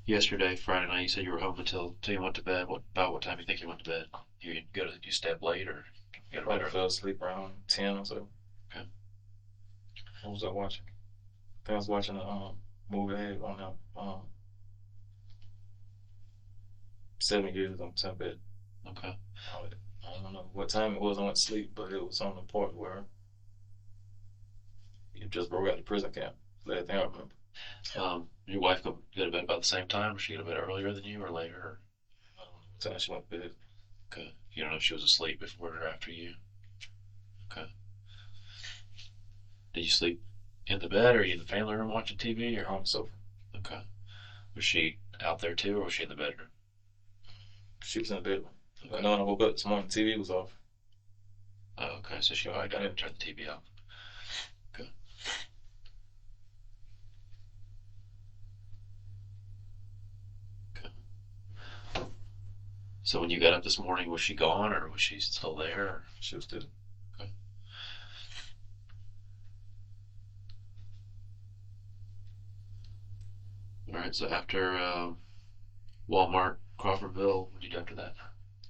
Yesterday, Friday night, you said you were home until you went to bed. About what time do you think you went to bed? You stay up late or you go to bed Probably early? fell asleep around 10 or so. Okay. What was I watching? I think I was watching a movie I had on 7 years on top bed. Okay. I don't know what time it was I went to sleep, but it was on the part where you just broke out the prison camp. Last thing I remember. Your wife go to bed about the same time, or she go to bed earlier than you, or later? Or? I don't know what time she went to bed. Okay. You don't know if she was asleep before or after you. Okay. Did you sleep in the bed, or are you in the family room watching TV, or? On the sofa. Okay. Was she out there too, or was she in the bedroom? She was in the bedroom. Okay. I know when I woke up this morning, the TV was off. Oh, okay. So she got to turn the TV off. Okay. So when you got up this morning, was she gone or was she still there? Or? She was still. Okay. All right. So after Walmart, Crawfordville, what did you do after that?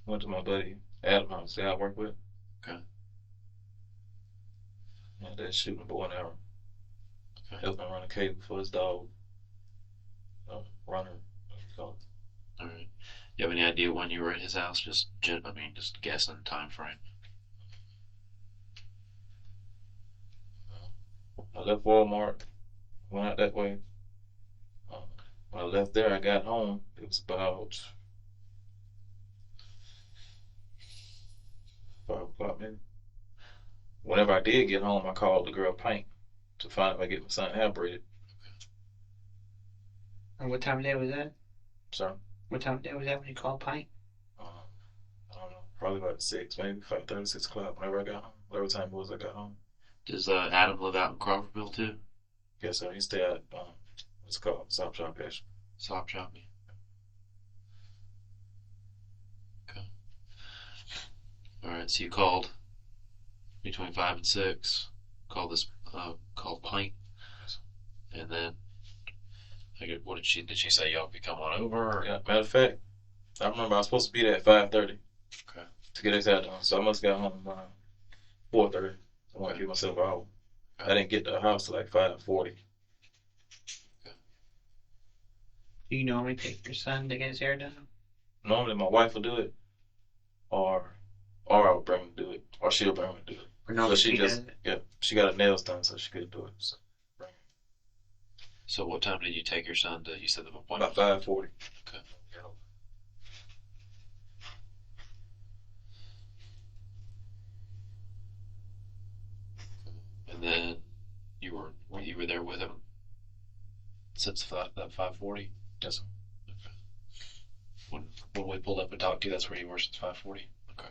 Went to my buddy Adam house, the guy I work with. Okay. And they're shooting a bow and arrow. Okay. Helping him run a cable for his dog. Runner, what you call it. All right. You have any idea when you were at his house? Just guessing time frame. I left Walmart, went out that way. When I left there, I got home. It was about 5 o'clock maybe. Whenever I did get home, I called the girl Pink to find out if I get my son hair braided. And what time of day was that? Sorry. What time of day was that when you called Pint? I don't know. Probably about 6, maybe 5:30, 6 o'clock. Whenever I got home, whatever time it was, I got home. Does Adam live out in Crawfordville too? Yes, sir. He stayed at what's it called? Stop Shop Cash. Stop shopping. Okay. All right. So you called between 5 and 6. Called Pint, Yes. and then what did she say? Y'all could come on over? Or? Yeah. Matter of fact, I remember I was supposed to be there at 5:30. Okay. To get his hair done, so I must have got home around 4:30. I want to give myself an hour. I didn't get to the house till like 5:40. Do you normally take your son to get his hair done? Normally my wife will do it, or I'll bring him to do it, or she'll bring him to do it. Or normally So she does just it? she got her nails done, so she couldn't do it. So bring him. So what time did you take your son to? You said the appointment. About 5:40. Okay. And then you were there with him since that 5:40. Yes, sir. Okay. When we pulled up and talked to you, that's where you were since 5:40. Okay.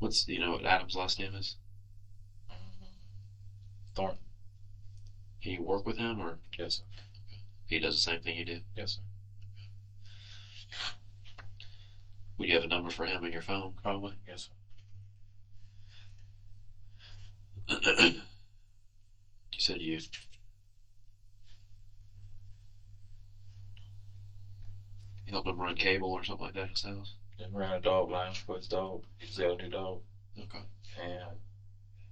Do you know what Adam's last name is? Thornton. Can you work with him, or Yes, sir. he does the same thing you do? Yes, sir. Would you have a number for him in your phone, probably? Yes, sir. You said you helped him run cable or something like that at his house? Then ran a dog line for his dog. He got a new dog. Okay. And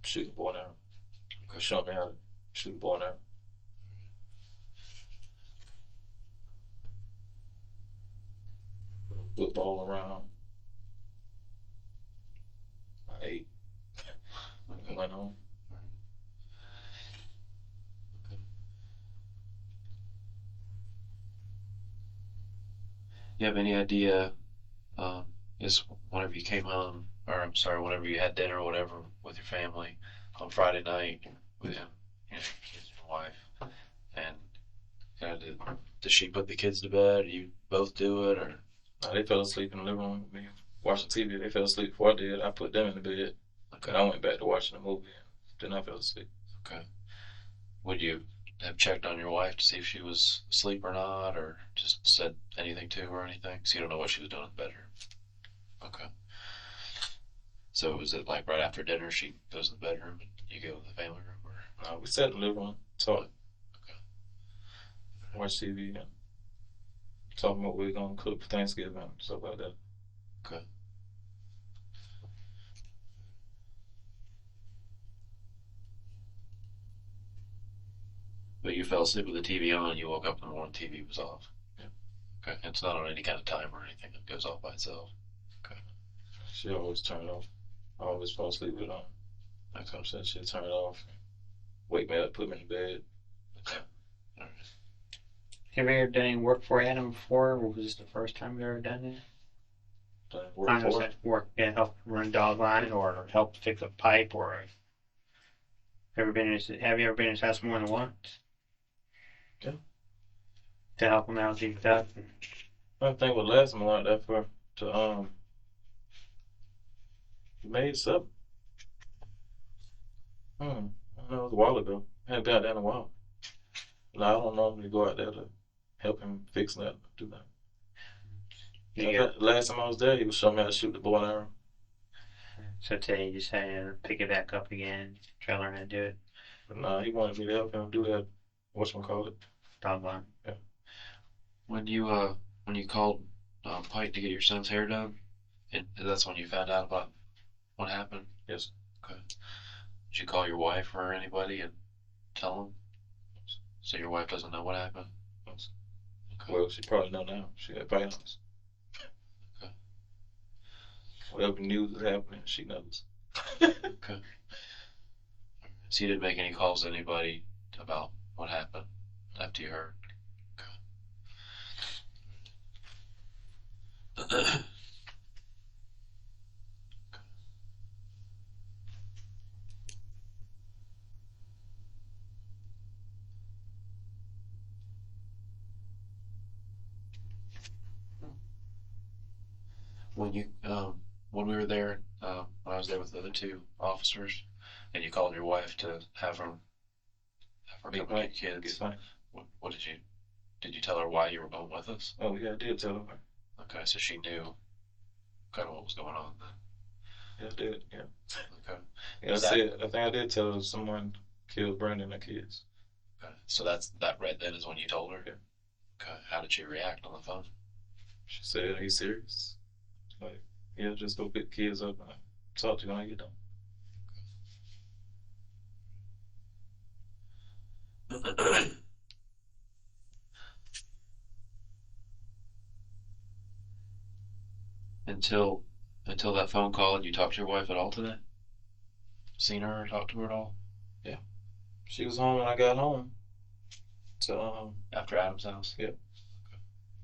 shooting bow and arrow. Showing me how to shoot bow and arrow. Football around. I ate. Okay. Went home. You have any idea, is whenever you came home, or I'm sorry, whenever you had dinner or whatever with your family on Friday night with him, you know, kids and your wife, and kind of did she put the kids to bed? Or you both do it, or? No, they fell asleep in the living room with me watching TV. They fell asleep before I did. I put them in the bed. Okay. And I went back to watching the movie. Then I fell asleep. Okay. Would you have checked on your wife to see if she was asleep or not, or just said anything to her or anything? So you don't know what she was doing in the bedroom. Okay. So was it like right after dinner she goes to the bedroom and you go to the family room, or? No, we sat in the living room, talked, Okay. watched TV, and talking about what we are gonna cook for Thanksgiving and stuff like that. Okay. But you fell asleep with the TV on, and you woke up in the morning, the TV was off. Yeah. Okay. It's not on any kind of timer or anything that goes off by itself. Okay. She always turn it off. I always fall asleep with it on. Like I said, she'd turn it off, wake me up, put me in bed. Okay. All right. Have you ever done any work for Adam before, or was this the first time you ever done it? Done work for her. Work, yeah, help run dog line, or help fix a pipe, or have you ever been in his house more than once? Yeah. To help him out, do that. I think what last time I learned that for he made something. I don't know, it was a while ago. I hadn't been out there in a while. No, I don't normally go out there to help him fix that, do that. Yeah. Last time I was there, he was showing me how to shoot the bow and arrow. So today you just had to pick it back up again, try to learn how to do it. But nah, he wanted me to help him do that. Whatchamacallit? Dog line. When you called Pike to get your son's hair done, and that's when you found out about what happened? Yes. Okay. Did you call your wife or anybody and tell them? So your wife doesn't know what happened? Yes. Okay. Well, she probably know now. She got violence. Okay. Whatever news is happening, she knows. Okay. So you didn't make any calls to anybody about what happened after you heard? Okay. When we were there, when I was there with the other two officers, and you called your wife to have her come and get kids, what did you tell her why you were going with us? Oh yeah, I did tell her. Okay, so she knew kind of what was going on then. Yeah, I did. Yeah. Okay. Yeah, I think I did tell her someone killed Brandi and the kids. Okay. So that right then is when you told her? Yeah. Okay. How did she react on the phone? She said, "Are you serious?" Like, yeah, just go pick the kids up and talk to you when I get done. Until that phone call, did you talk to your wife at all today? Seen her or talked to her at all? Yeah. She was home when I got home. So After Adam's house? Yeah.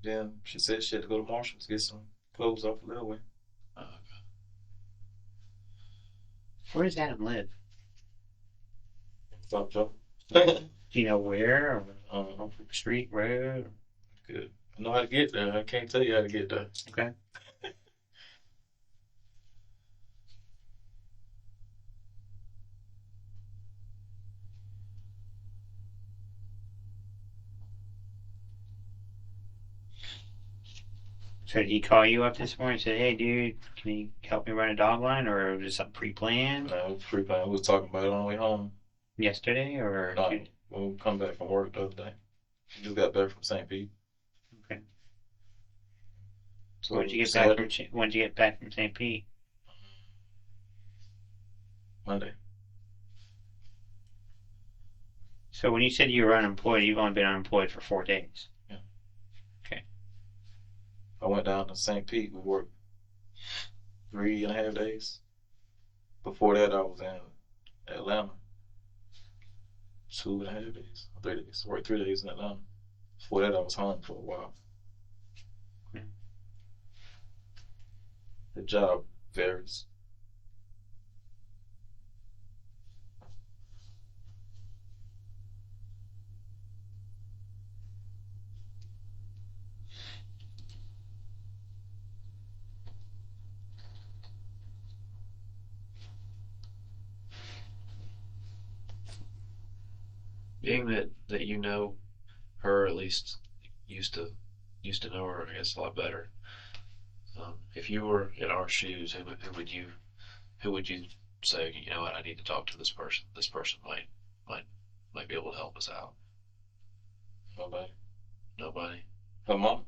Then she said she had to go to Marshall's to get some clothes off the railway. Oh, okay. Where does Adam live? Stop, Joe. Do you know where? Or Um, street, road? Good. I know how to get there. I can't tell you how to get there. Okay. So did he call you up this morning and say, "Hey, dude, can you help me run a dog line," or was it something pre-planned No, free plan. We was talking about it on the way home. yesterday, or? No, when we come back from work the other day. We just got back from St. Pete. Okay. So when did you get back from St. Pete? Monday. So when you said you were unemployed, you've only been unemployed for 4 days. Yeah. Okay. I went down to St. Pete. We worked 3.5 days. Before that, I was in Atlanta. 2.5 days, 3 days. I worked 3 days in Atlanta. Before that, I was home for a while. Okay. The job varies. Being that you know her, at least used to know her, I guess, a lot better. If you were in our shoes, who would you say, you know what, I need to talk to this person. This person might be able to help us out. Nobody. Nobody. Her mom.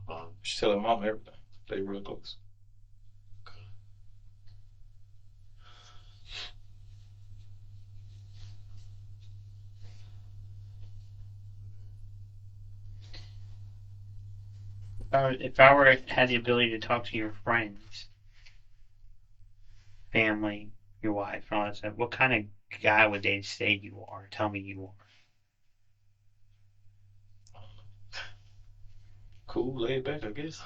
Um, She tell her mom everything. They real close. okay. If I were had the ability to talk to your friends, family, your wife, and all that stuff, what kind of guy would they say you are? Tell me you are. Cool, laid back, I guess.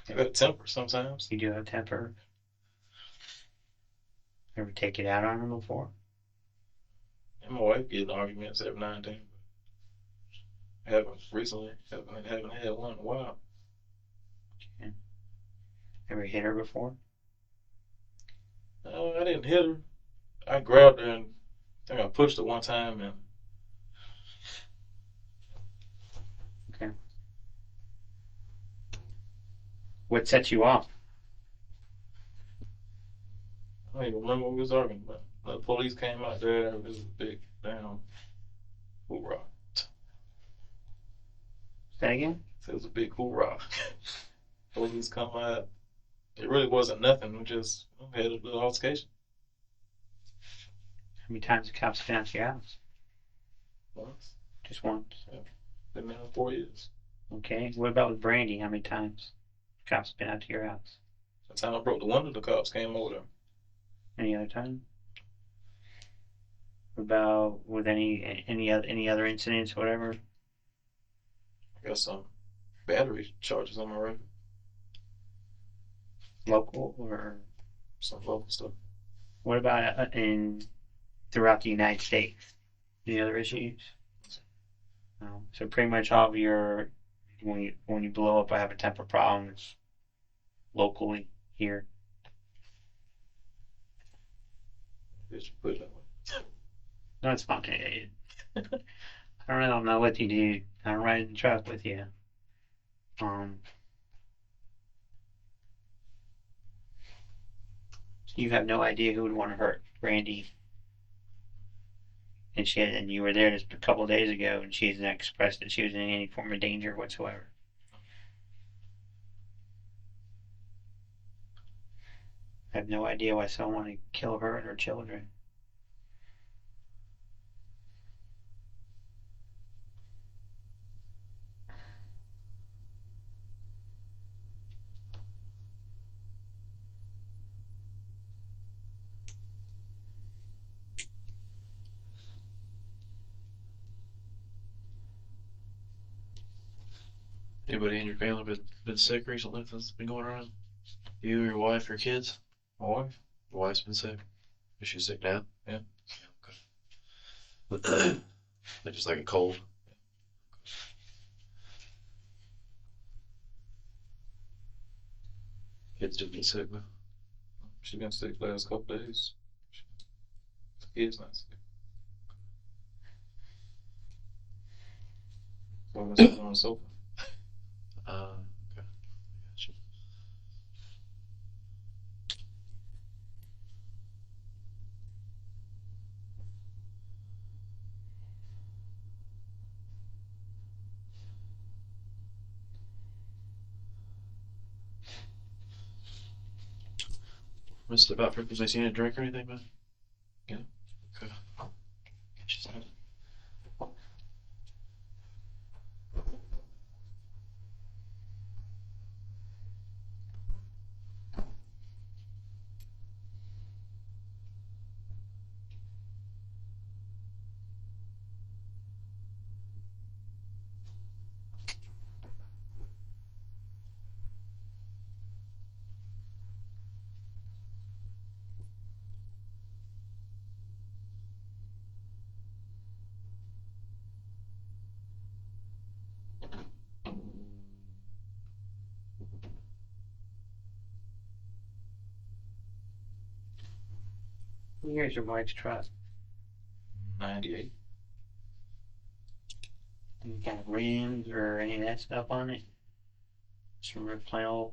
I got a temper sometimes. You do have temper. Ever take it out on them before? And my wife get in arguments every now and then. Haven't recently. Haven't had one in a while. Okay. Ever hit her before? No, I didn't hit her. I grabbed her and I think I pushed her one time and Okay. What set you off? I don't even remember what we was arguing about. The police came out there. It was a big damn hoorah. Say again? It was a big hoorah. Police come out. It really wasn't nothing. We just had a little altercation. How many times the cops been out to your house? Once. Just once. Been there 4 years. Okay. What about with Brandi? How many times cops been out to your house? The time I broke the window, the cops came over there. Any other time? What about with any other incidents, whatever? I got some battery charges on my record. Local or Some local stuff. what about throughout the United States? Any other issues? No. So pretty much all of your when you blow up, I have a temper problem. It's locally here. Just put it that way. No, it's fine. I really don't know what you do. I don't ride in the truck with you. You have no idea who would want to hurt Brandi. And you were there just a couple of days ago, and she hasn't expressed that she was in any form of danger whatsoever. I have no idea why someone wanted to kill her and her children. Anybody in your family been sick recently that's been going around? You, your wife, your kids? My wife? Your wife's been sick? Is she sick now? Yeah. Okay. Like just like a cold? Kids just been sick though? She been sick the last couple days. Kids not sick. So I've been sitting on the sofa. Okay. Gotcha. Missed about for because I seen a drink or anything, man? Yeah. Okay. Just- Here's your wife's truck. 98. Any kind of rims or any of that stuff on it? Just real plain old.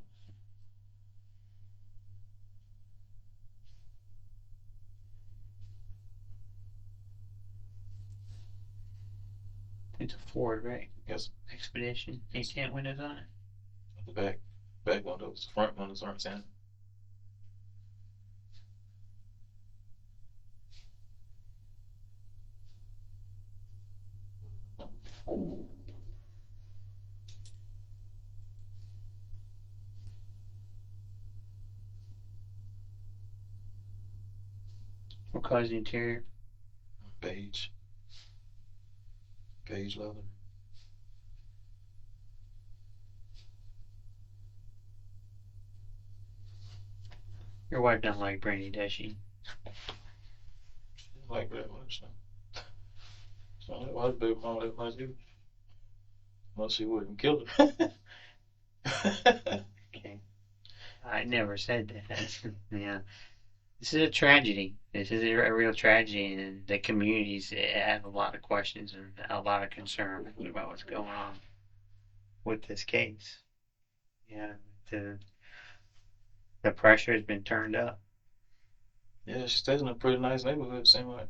It's a Ford, right? Yes. Expedition. Any tent windows on it? The back windows. Front windows aren't tinted. What color's the interior? Beige. Beige leather. Your wife doesn't like Brandi, does she? Like that much. So why the baby mama that much do? Well, she wouldn't kill her. Okay. I never said that. Yeah. This is a tragedy. This is a real tragedy, and the communities have a lot of questions and a lot of concern about what's going on with this case. Yeah, the pressure has been turned up. Yeah, she stays in a pretty nice neighborhood, seem like.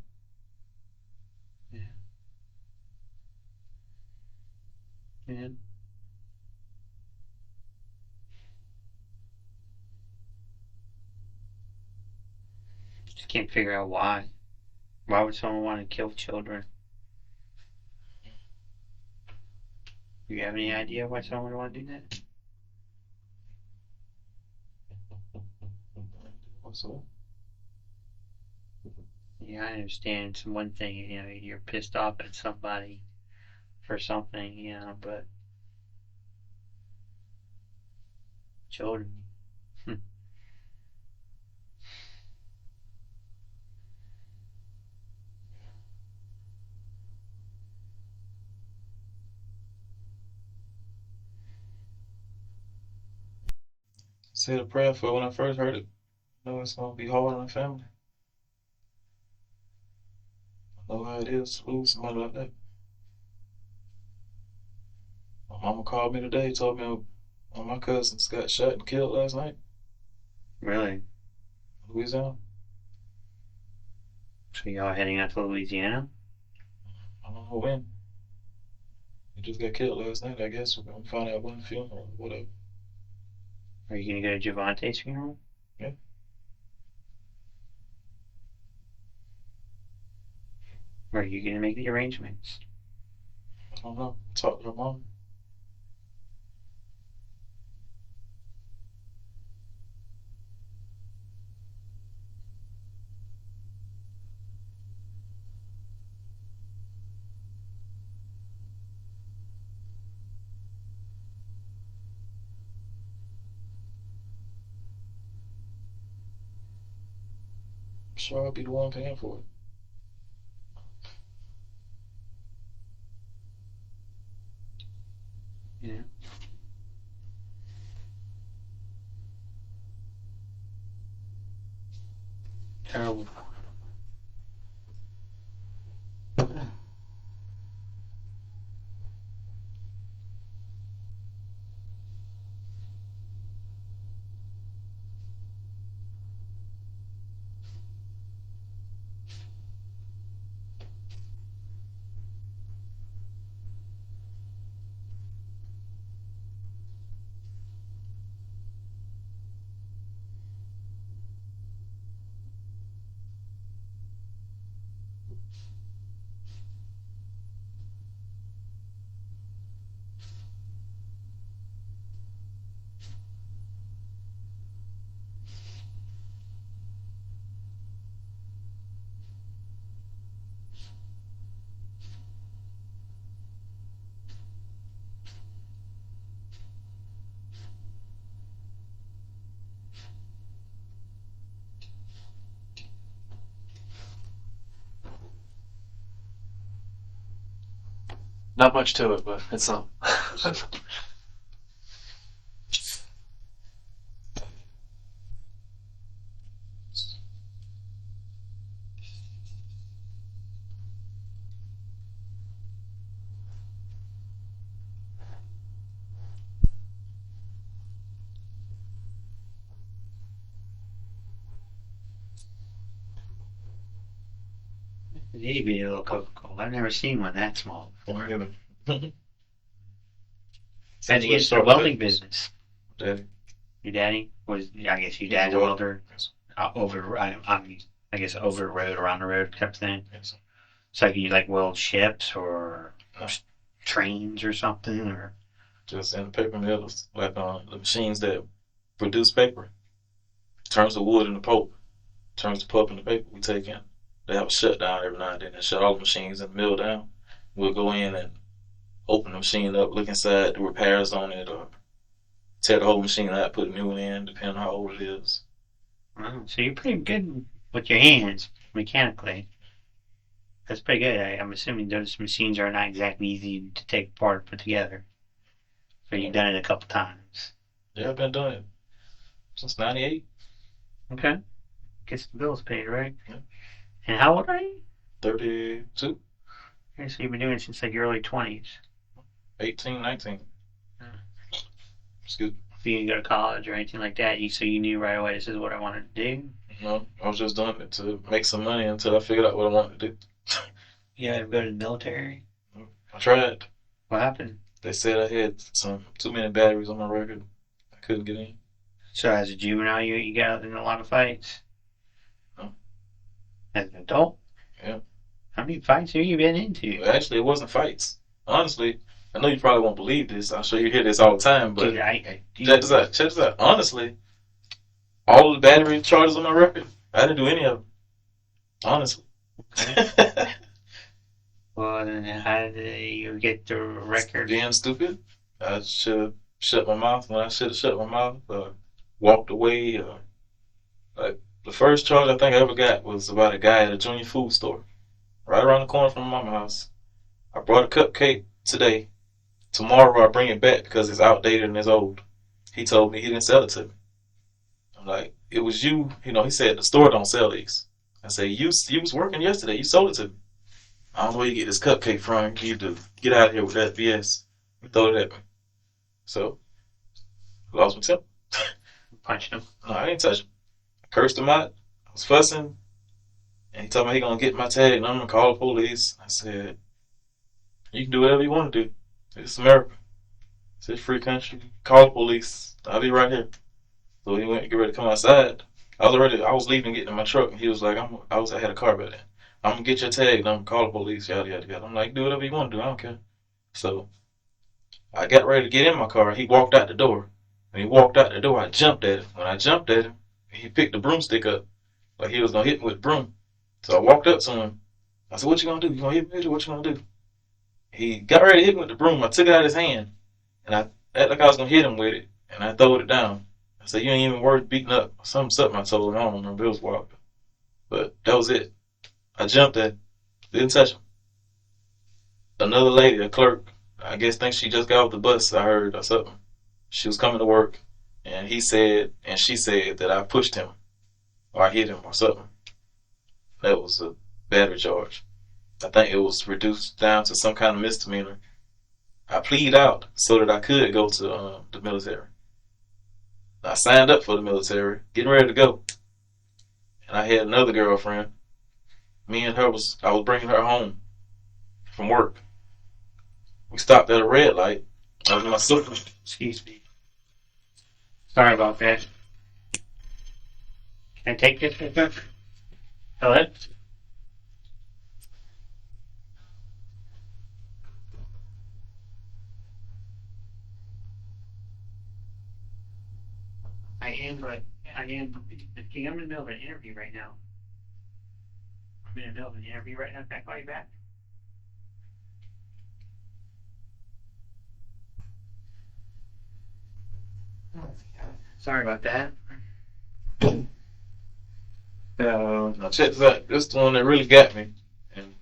Yeah. Just can't figure out why. Why would someone want to kill children? Do you have any idea why someone would want to do that? What's up? Yeah, I understand it's one thing, you're pissed off at somebody for something, but children. Said a prayer for when I first heard it. I know it's gonna be hard on the family. I know how it is to lose somebody like that. My mama called me today, told me one of my cousins got shot and killed last night Really? in Louisiana. So y'all heading out to Louisiana? I don't know when. He just got killed last night, I guess. We're gonna find out when the funeral or whatever. Are you gonna go to Javonte's funeral? Yeah. Or are you gonna make the arrangements? I don't know. Talk to her mom. I'm sure I'll be the one paying for it. Yeah. Terrible. Not much to it, but it's some. It need to be a little Coca-Cola. I've never seen one that small before. And you get into the welding business. Daddy. Your daddy was, I guess your dad's a welder. I guess over the road, around the road type of thing. Yes. So you like weld ships or trains or something, or Just in the paper mills, like the machines that produce paper. Turns the wood into pulp. Turns the pulp into paper we take in. They have a shutdown every now and then and shut all the machines in the mill down. We'll go in and open the machine up, look inside, do repairs on it, or tear the whole machine out, put a new one in, depending on how old it is. So you're pretty good with your hands mechanically. That's pretty good. I'm assuming those machines are not exactly easy to take apart and put together. So you've done it a couple times. Yeah, I've been doing it since '98. Okay. Gets the bills paid, right? Yeah. And how old are you? 32, Okay, so you've been doing it since like your early 20s. 18, 19. Excuse me. If you didn't go to college or anything like that, so you knew right away this is what I wanted to do. No, I was just doing it to make some money until I figured out what I wanted to do. You ever go to the military? I tried. What happened? They said I had too many batteries on my record. I couldn't get in. So as a juvenile, you got in a lot of fights? No. As an adult? Yeah. How many fights have you been into? Actually, it wasn't fights. Honestly, I know you probably won't believe this. I'm sure you hear this all the time, but Dude, check this out. Check this out. Honestly, all the battery charges on my record, I didn't do any of them. Honestly. Well, then how did you get the record? Being stupid. I should have shut my mouth when I should have shut my mouth. Walked away. Like the first charge I think I ever got was about a guy at a junior food store, right around the corner from my mama's house. I brought a cupcake today. Tomorrow I bring it back because it's outdated and it's old. He told me he didn't sell it to me. I'm like, it was you. He said the store don't sell these. I said, you was working yesterday. You sold it to me. I don't know where you get this cupcake from. You need to get out of here with that BS. He throw it at me. So, I lost my temper. Punched him? No, I didn't touch him. I cursed him out. I was fussing. And he told me he going to get my tag and I'm going to call the police. I said, you can do whatever you want to do. It's America. It's a free country. Call the police. I'll be right here. So he went to get ready to come outside. I was leaving, getting in my truck, and he was like, I had a car back then. I'm gonna get your tag, and I'm gonna call the police, yada yada yada. I'm like, do whatever you want to do, I don't care. So I got ready to get in my car. He walked out the door. When he walked out the door, I jumped at him. When I jumped at him, he picked the broomstick up, like he was gonna hit me with the broom. So I walked up to him. I said, what you gonna do? You gonna hit me? What you gonna do? He got ready to hit me with the broom. I took it out of his hand, and I acted like I was gonna hit him with it, and I threw it down. I said, you ain't even worth beating up. Something I told him. I don't remember. It was wild. But that was it. I jumped at him. Didn't touch him. Another lady, a clerk, I guess thinks she just got off the bus, I heard, or something. She was coming to work, and she said that I pushed him, or I hit him, or something. That was a battery charge. I think it was reduced down to some kind of misdemeanor. I pleaded out so that I could go to the military. I signed up for the military, getting ready to go. And I had another girlfriend. Me and her I was bringing her home from work. We stopped at a red light. I was in my sister. Excuse me. Sorry about that. Can I take this with me? Hello? I'm in the middle of an interview right now. I'm in the middle of an interview right now. Can I call you back? Sorry about that. Now check this out. This is the one that really got me. And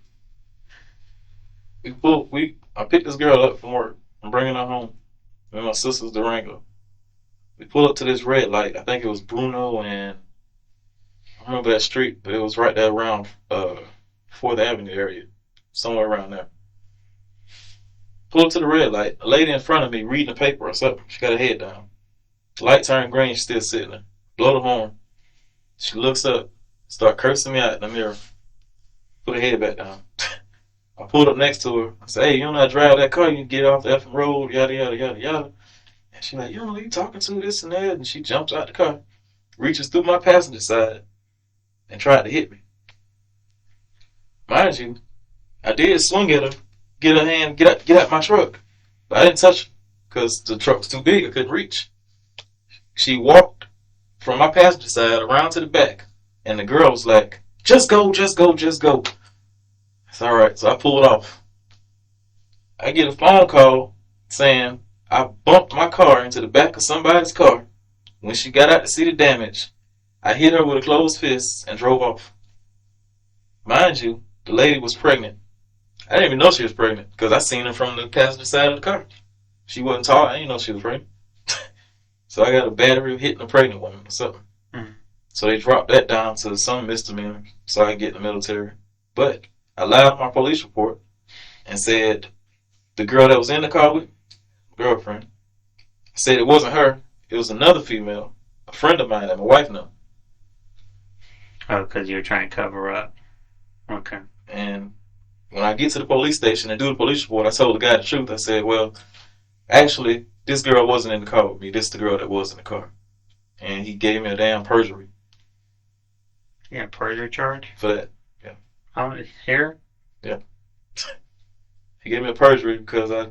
I picked this girl up from work. I'm bringing her home. Me and my sister's Durango. We pull up to this red light. I think it was Bruno and I remember that street, but it was right there around 4th Avenue area, somewhere around there. Pull up to the red light. A lady in front of me reading the paper or something. She got her head down. The light turned green. She's still sitting there. Blow the horn. She looks up, start cursing me out in the mirror. Put her head back down. I pulled up next to her. I said, "Hey, you don't know how to drive that car? You can get off the effing road, yada, yada, yada, yada." And she's like, "You don't know who you talking to, this and that." And she jumps out the car, reaches through my passenger side, and tried to hit me. Mind you, I did swing at her, get her hand, get out my truck. But I didn't touch her because the truck was too big. I couldn't reach. She walked from my passenger side around to the back. And the girl was like, "Just go, just go, just go." It's all right. So I pulled off. I get a phone call saying I bumped my car into the back of somebody's car. When she got out to see the damage, I hit her with a closed fist and drove off. Mind you, the lady was pregnant. I didn't even know she was pregnant because I seen her from the passenger side of the car. She wasn't tall. I didn't know she was pregnant. So I got a battery hitting a pregnant woman or something. Mm. So they dropped that down to some misdemeanor so I could get in the military. But I lied on my police report and said the girl that was in the car with girlfriend, I said it wasn't her. It was another female, a friend of mine that my wife knew. Oh, because you were trying to cover up. Okay. And when I get to the police station and do the police report, I told the guy the truth. I said, "Well, actually, this girl wasn't in the car with me. This is the girl that was in the car." And he gave me a damn perjury Yeah, perjury charge? for that. How much? Here? Yeah. He gave me a perjury because I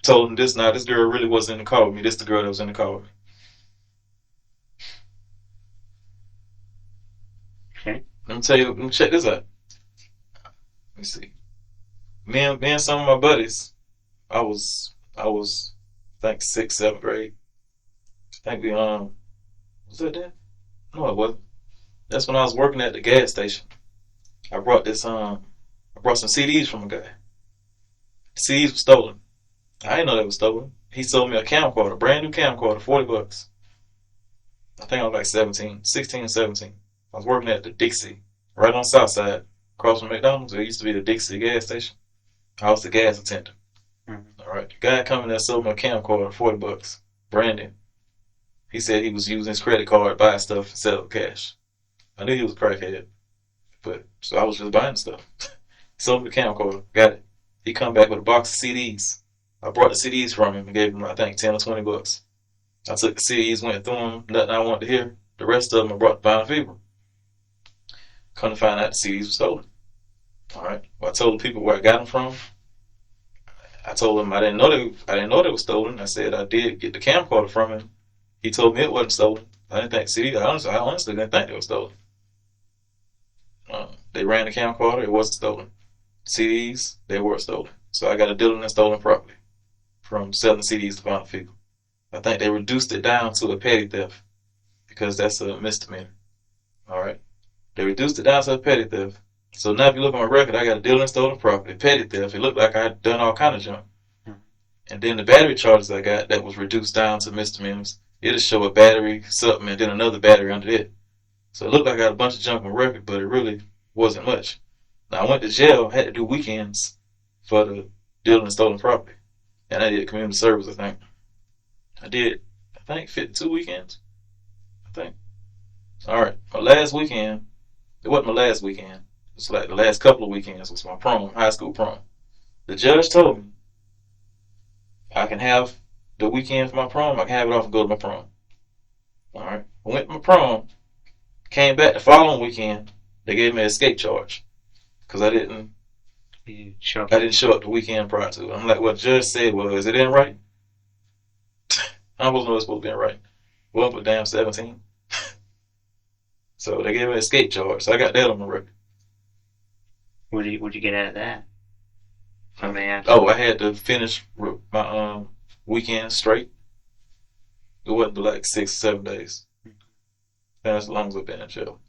told him this girl really wasn't in the car with me. This is the girl that was in the car with me. Okay. Let me check this out. Let me see. Me and some of my buddies, I was I think 6th, 7th grade. I think we was that then? No, it wasn't. That's when I was working at the gas station. I brought some CDs from a guy. The CDs were stolen. I didn't know they were stolen. He sold me a camcorder, brand new camcorder, $40. I think I was like 16, 17. I was working at the Dixie, right on the south side, across from McDonald's. It used to be the Dixie gas station. I was the gas attendant. Mm-hmm. All right. The guy coming there sold me a camcorder, $40. Brandon. He said he was using his credit card, buy stuff, and sell cash. I knew he was a crackhead, but so I was just buying stuff. He sold me the camcorder, got it. He come back with a box of CDs. I brought the CDs from him and gave him, I think, $10 or $20. I took the CDs, went through them, nothing I wanted to hear. The rest of them I brought to Bound Fever. Come to find out the CDs were stolen. All right. Well, I told the people where I got them from. I told them I didn't know they were stolen. I said I did get the camcorder from him. He told me it wasn't stolen. I didn't think CDs. I honestly didn't think they were stolen. They ran the camcorder. It wasn't stolen. CDs, they were stolen. So I got a deal in stolen property from selling CDs to Bound Fever. I think they reduced it down to a petty theft because that's a misdemeanor. All right. They reduced it down to a petty theft. So now if you look at my record, I got a deal in stolen property, petty theft. It looked like I had done all kind of junk. And then the battery charges I got that was reduced down to misdemeanors. It'll show a battery, something, and then another battery under it. So it looked like I got a bunch of junk on my record, but it really wasn't much. Now I went to jail, had to do weekends for the deal in stolen property. And I did community service, I think. I did, 52 weekends. I think. All right. My last weekend, it wasn't my last weekend. It was like the last couple of weekends was my prom, high school prom. The judge told me I can have the weekend for my prom. I can have it off and go to my prom. All right. I went to my prom. Came back the following weekend. They gave me an escape charge because I didn't show up the weekend prior to it. I'm like, what the judge said was, is it in writing? I wasn't know it's supposed to be in writing. Well, but damn 17. So they gave me an escape charge. So I got that on my record. What'd you get out of that? I had to finish my weekend straight. It wasn't but like 6 or 7 days. That's as long as I've been in jail.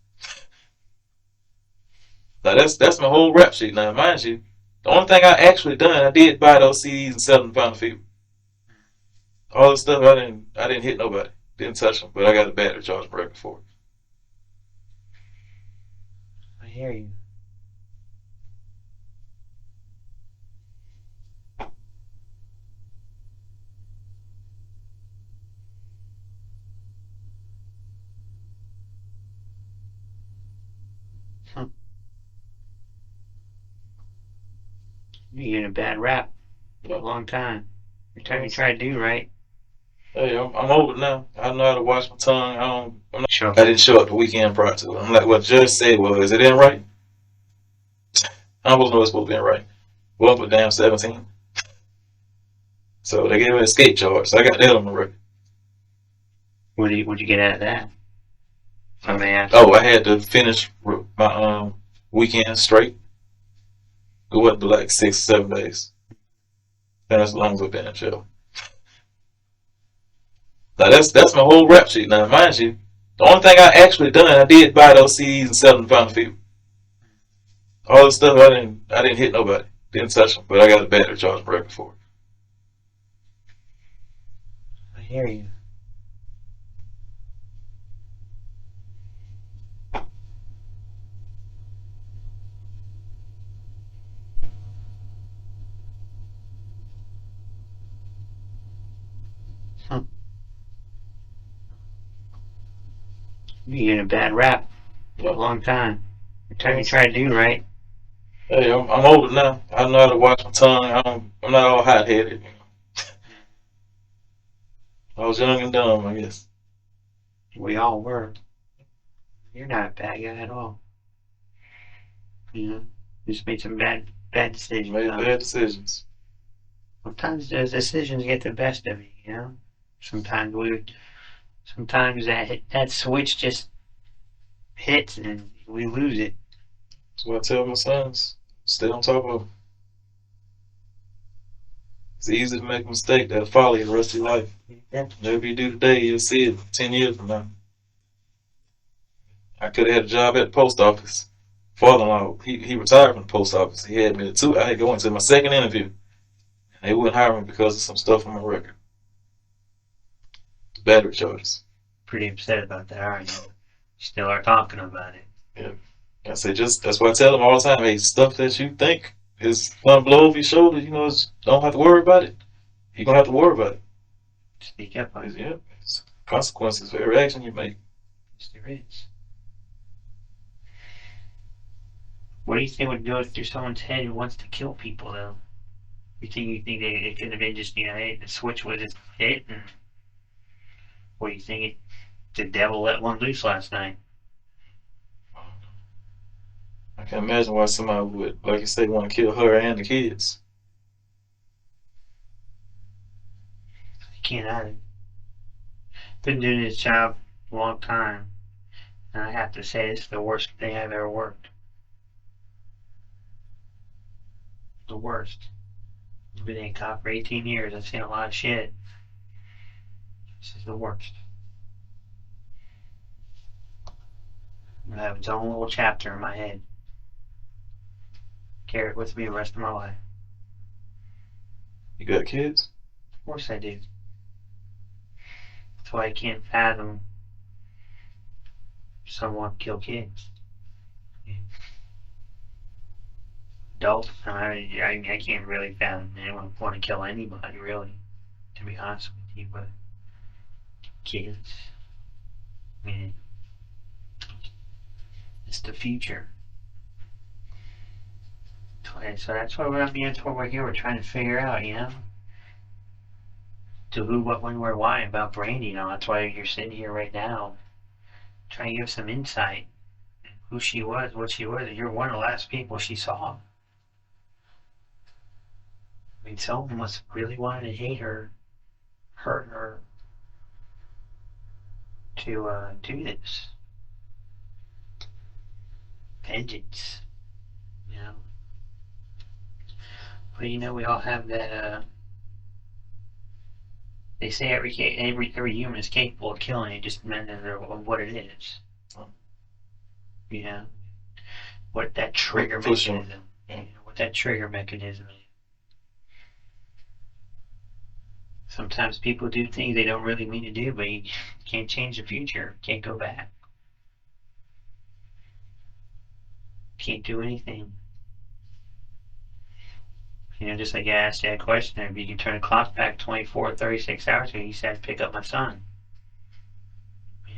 Now that's my whole rap sheet. Now mind you, The only thing I actually done, I did buy those CDs and sell them to Found Fever. All the stuff I didn't hit nobody, didn't touch them, but I got a battery charge record for it. I hear you. You're getting a bad rap for a long time. Every time you try to do right. Hey, I'm older now. I know how to watch my tongue. Sure. I didn't show up the weekend prior to it. I'm like what the judge said was, it in right? I supposed to know it's supposed to be in right. Well, for damn 17. So they gave me an escape charge. So I got that on the record. What'd you get out of that? I may ask. Oh, I had to finish my weekend straight. It wasn't but like 6 or 7 days. And that's as long as I've been in jail. Now that's my whole rap sheet. Now mind you, the only thing I actually done, I did buy those CDs and sell them to Found Fever. All the stuff I didn't hit nobody, didn't touch them, but I got a battery charge record for it. I hear you. You're getting a bad rap for a long time. Every time you try to do right. Hey, I'm older now. I know how to watch my tongue. I'm not all hot headed. I was young and dumb, I guess. We all were. You're not a bad guy at all. You know, you just made some bad decisions. Made bad decisions. Sometimes those decisions get the best of you, you know? Sometimes that switch just hits and we lose it. That's what I tell my sons. Stay on top of them. It's easy to make a mistake that'll follow you the rest of your life. Whatever you do today, you'll see it 10 years from now. I could have had a job at the post office. Father-in-law, he retired from the post office. He had me I had to go into my second interview. And they wouldn't hire me because of some stuff on my record. Battery charges. Pretty upset about that, aren't you? Still are talking about it. Yeah. I say that's why I tell them all the time, hey, stuff that you think is gonna blow over your shoulder, don't have to worry about it. You're gonna have to worry about it. Speak up on it. Yeah. It's consequences for every action you make. Yes, there is. What do you think would go through someone's head who wants to kill people, though? You think it could have been just, the switch was just hit? And what do you think the devil let one loose last night? I can imagine why somebody would, like you say, want to kill her and the kids. I can't either. Been doing this job a long time, and I have to say it's the worst thing I've ever worked. The worst. I've been a cop for 18 years. I've seen a lot of shit. This is the worst. I'm gonna have its own little chapter in my head. Carry it with me the rest of my life. You got kids? Of course I do. That's why I can't fathom someone kill kids. Adults, I can't really fathom anyone want to kill anybody, really, to be honest with you, but kids, it's the future. So that's why that's what we're here. We're trying to figure out, to who, what, when, where, why about Brandi. That's why you're sitting here right now, trying to give some insight, who she was, what she was. You're one of the last people she saw. Someone must really wanted to hate her, hurt her, to do this. Vengeance. But we all have that, they say every human is capable of killing, it just depends on what it is. What that trigger mechanism, what that trigger mechanism is. Sometimes people do things they don't really mean to do, but you can't change the future. Can't go back. Can't do anything. You know, just like I asked that question, if you can turn the clock back 24, 36 hours ago, you said pick up my son. Yeah.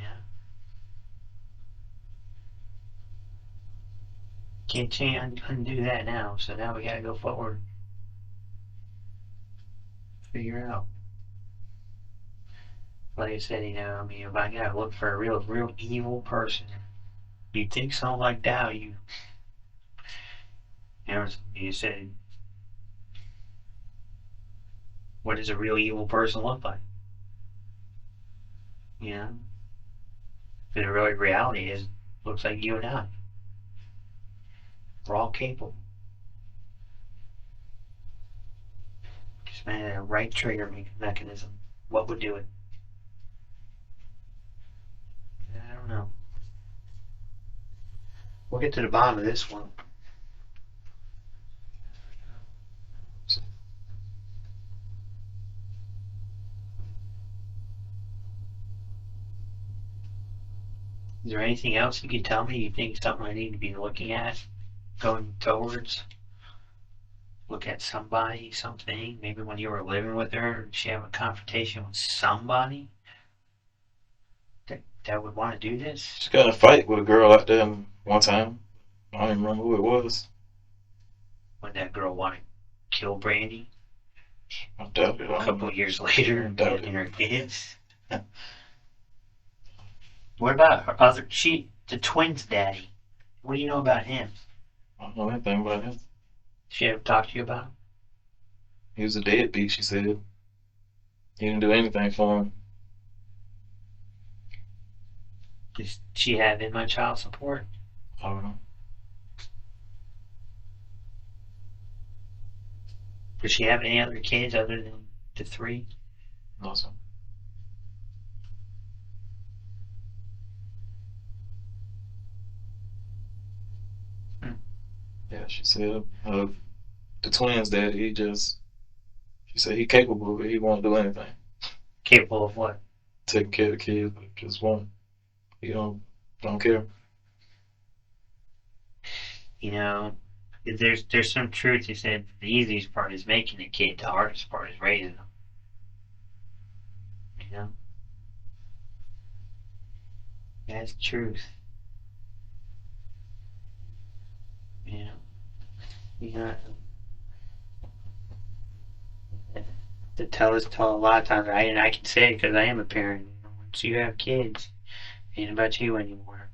Can't change, undo that now, so now we gotta go forward. Figure out. Like I said, you know, I mean, if I gotta look for a real evil person, you think something like that, you know, you said, what does a real evil person look like? You know? But the real reality is, looks like you and I. We're all capable. Just man, a right trigger mechanism. What would do it? I don't know. We'll get to the bottom of this one. Is there anything else you could tell me you think something I need to be looking at going towards? Look at somebody, something, maybe when you were living with her, did she have a confrontation with somebody that would want to do this? She got in a fight with a girl out there one time. I don't even remember who it was. When that girl wanted to kill Brandi? I doubt it. A couple of years later, and her kids? What about her other, the twins' daddy? What do you know about him? I don't know anything about him. She ever talked to you about him? He was a deadbeat, she said. He didn't do anything for him. Does she have in my child support? I don't know. Does she have any other kids other than the 3? No, sir. Yeah, she said the twins' daddy, she said he capable, but he won't do anything. Capable of what? Taking care of the kids, but just won't. He don't care. You know, there's some truth. He said the easiest part is making a kid, the hardest part is raising them. You know? That's truth. You know? You know, to tell a lot of times, and I can say it because I am a parent. You know, once you have kids, it ain't about you anymore.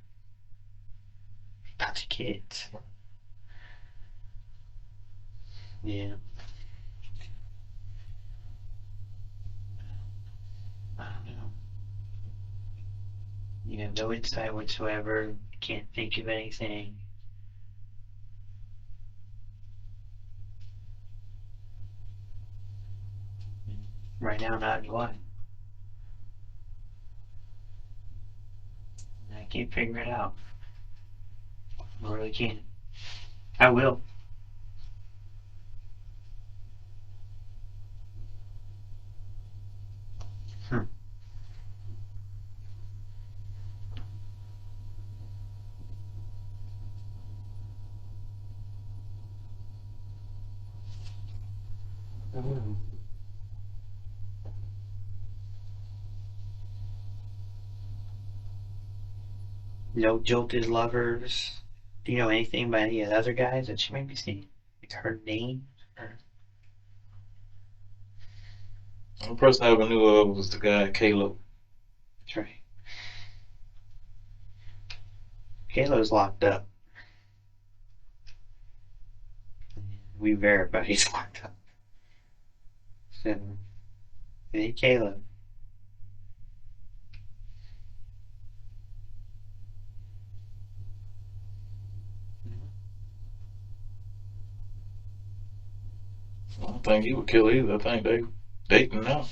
It's about the kids. Yeah. I don't know. You have no insight whatsoever. Can't think of anything. Right now, not what? I can't figure it out. I really can't. I will. No jilted lovers. Do you know anything about any of the other guys that she might be seeing? Like her name? Or... The only person I ever knew of was the guy Caleb. That's right. Caleb's locked up. We verify he's locked up. So, hey Caleb. I don't think he would kill either. I think they dating now.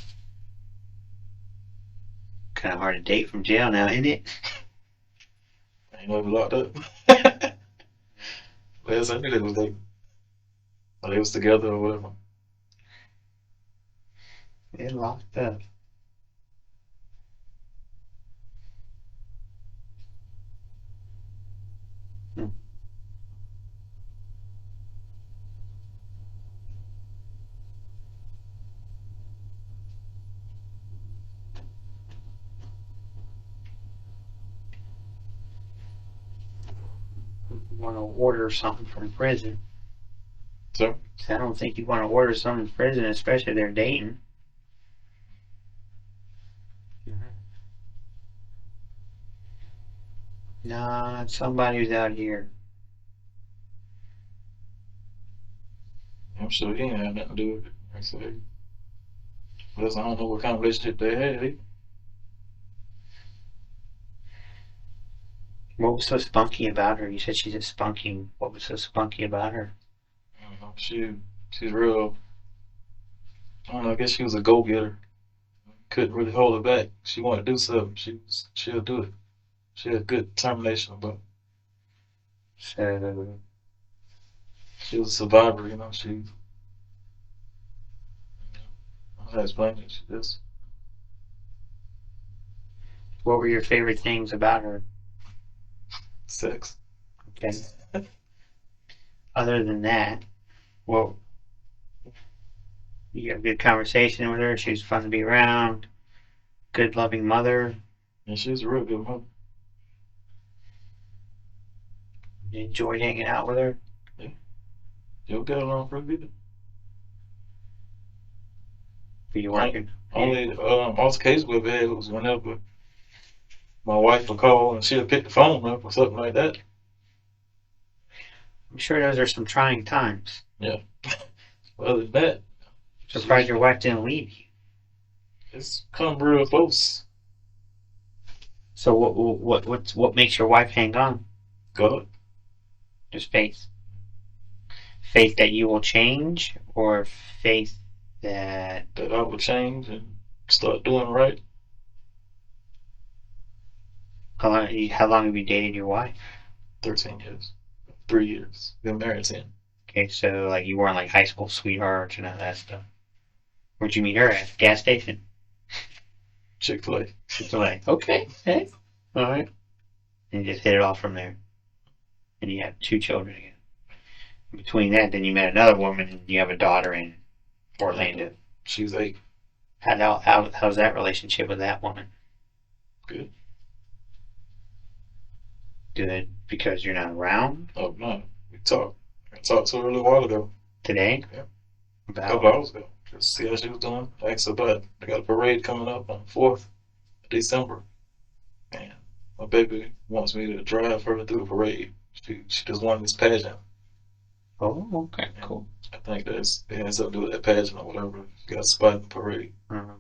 Kind of hard to date from jail now, isn't it? Ain't never locked up. Last I knew they was dating. Or they was together or whatever. They're locked up. Want to order something from prison. So I don't think you want to order something from prison, especially if they're dating. Nah, somebody who's out here. I'm sure he ain't had nothing to do with it. Like I said, plus I don't know what kind of relationship they had. What was so spunky about her? You said she's a spunky. What was so spunky about her? I don't know. She's real. I don't know. I guess she was a go getter. Couldn't really hold her back. She wanted to do something. She'll do it. She had good determination, but So, she was a survivor. You know, she. I don't know how to explain it. She just what were your favorite things about her? sex. Okay. Other than that, well, you got a good conversation with her. She was fun to be around. Good, loving mother. And she was a real good mother. You enjoyed hanging out with her. You'll get along pretty good. Were you working? Only altercation we've had was whenever my wife would call and she'll pick the phone up or something like that. I'm sure those are some trying times. Other than that, Surprised your wife didn't leave you. it's come real close. So what makes your wife hang on? God, Just faith. Faith that you will change, or faith that that I would change and start doing right. how long have you dated your wife? 13 years. 3 years. Been married 10. Okay, so like you weren't like high school sweethearts and all that stuff. Where'd you meet her at? Gas station. Chick-fil-A. Chick-fil-A. Okay. Hey. All right. And you just hit it off from there. And you have 2 children again. Between that, then you met another woman and you have a daughter in Orlando. She's 8. How's that relationship with that woman? Good. Good because you're not around Oh, no. We talked. I talked to her a little while ago. today? Yeah. A About couple hours ago. Just see how she was doing. Asked her about it. They got a parade coming up on 4th of December. And my baby wants me to drive her through the parade. She just won this pageant. Oh, okay, cool. I think it has something to do with that pageant or whatever. She got a spot in the parade. Uh-huh.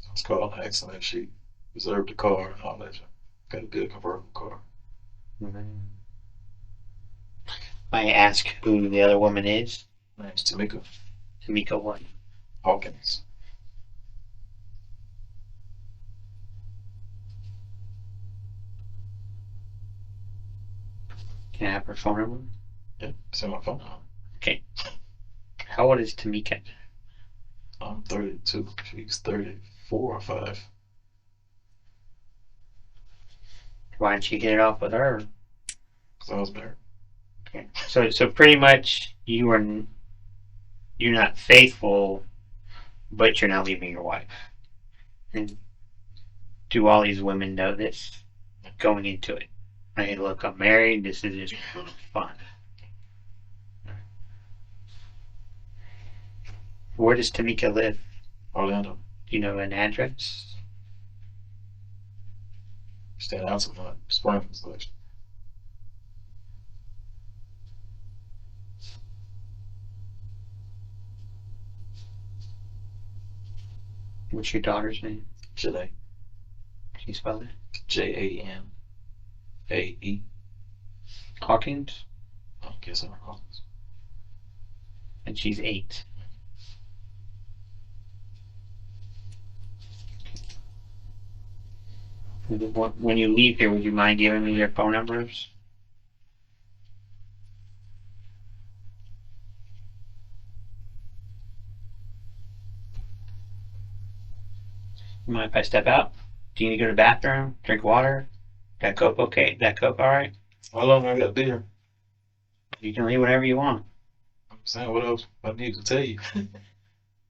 I was calling her asking if she reserved the car and all that. Got a good convertible car. May I ask who the other woman is? Her name's Tamiyah Tamika what? Hawkins. Can I have her phone number? Yeah, it's in my phone. Okay. How old is Tamika? I'm 32. She's 34 or 5. Why didn't you hit it off with her? Because I was married. Okay. So pretty much you're not faithful, but you're not leaving your wife. And do all these women know this going into it? Hey, look, I'm married. This is just fun. Where does Tamika live? Orlando. Do you know an address? Staying out of my spring selection. What's your daughter's name? Janae. Can you spell it? Janae. Hawkins? I guess I'm Hawkins. And she's 8. When you leave here, would you mind giving me your phone numbers? mind if I step out? Do you need to go to the bathroom? Drink water? That Coke okay? That Coke all right? How long I got there? You can leave whatever you want. I'm saying, what else I need to tell you?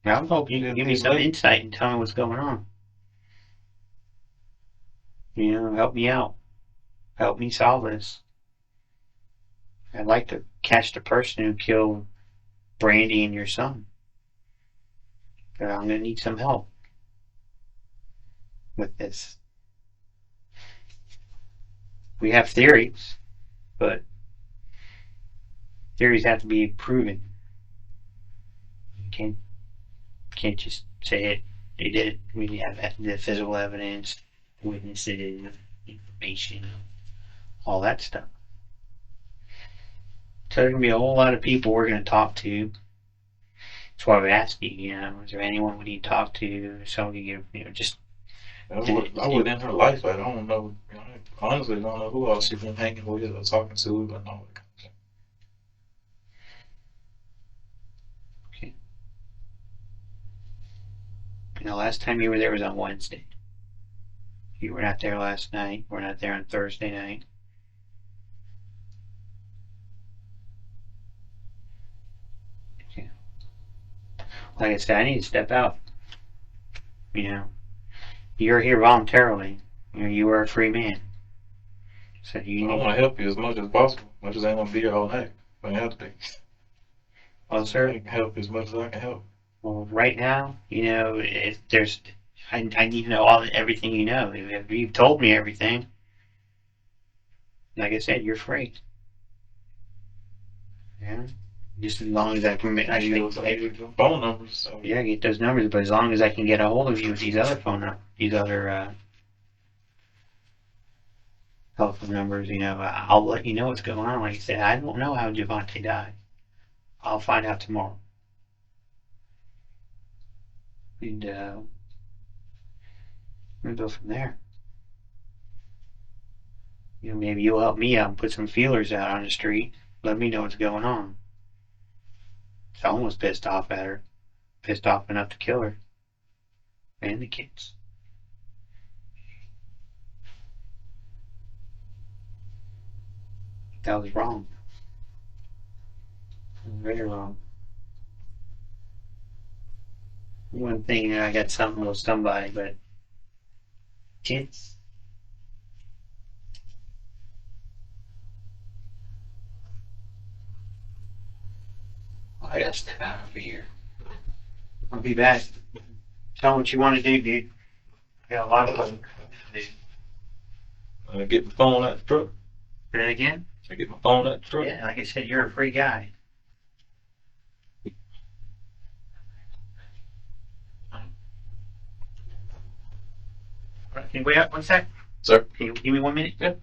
I'm hoping you can give me some insight and tell me what's going on. You know, help me out. Help me solve this. I'd like to catch the person who killed Brandi and your son. But I'm going to need some help with this. We have theories, but theories have to be proven. You can't just say it. They did it. We have the physical evidence, witnesses, information, all that stuff. So there's going to be a whole lot of people we're going to talk to. That's why I've asked you, you know, is there anyone we need to talk to? So you know, just... I was in her life. I don't know. You know, I honestly don't know who else she's been hanging with or talking to, but no. Okay. You know, last time you were there was on Wednesday. You were not there last night. We're not there on Thursday night. Okay. Like I said, I need to step out. You know, you're here voluntarily. You know, you are a free man. So you I want to help you as much as possible. Much as I ain't gonna be here all night. But I have to be. Well, sir, I can help as much as I can help. well, right now, you know, if there's, I need to know everything you know. If you've told me everything, like I said, you're free. Yeah. Just as long as I can, I Those phone numbers. So. yeah, get those numbers. But as long as I can get a hold of you with these other telephone numbers, you know, I'll let you know what's going on. Like I said, I don't know how Javonte died. I'll find out tomorrow. And we'll go from there. You know, maybe you'll help me out and put some feelers out on the street. Let me know what's going on. Someone was pissed off at her. Pissed off enough to kill her. And the kids. That was wrong. Very wrong. One thing, I got something with somebody, but kids. I gotta step out over here. I'll be back. Tell me what you want to do, dude. I got a lot of them to do. Get my phone out the truck. Say that again? I get my phone out the truck. Yeah, like I said, you're a free guy. Can you wait up 1 sec? Sir? Can you give me 1 minute? Yeah.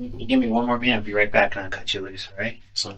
You give me one more minute, I'll be right back and I'll cut you loose, all right? So.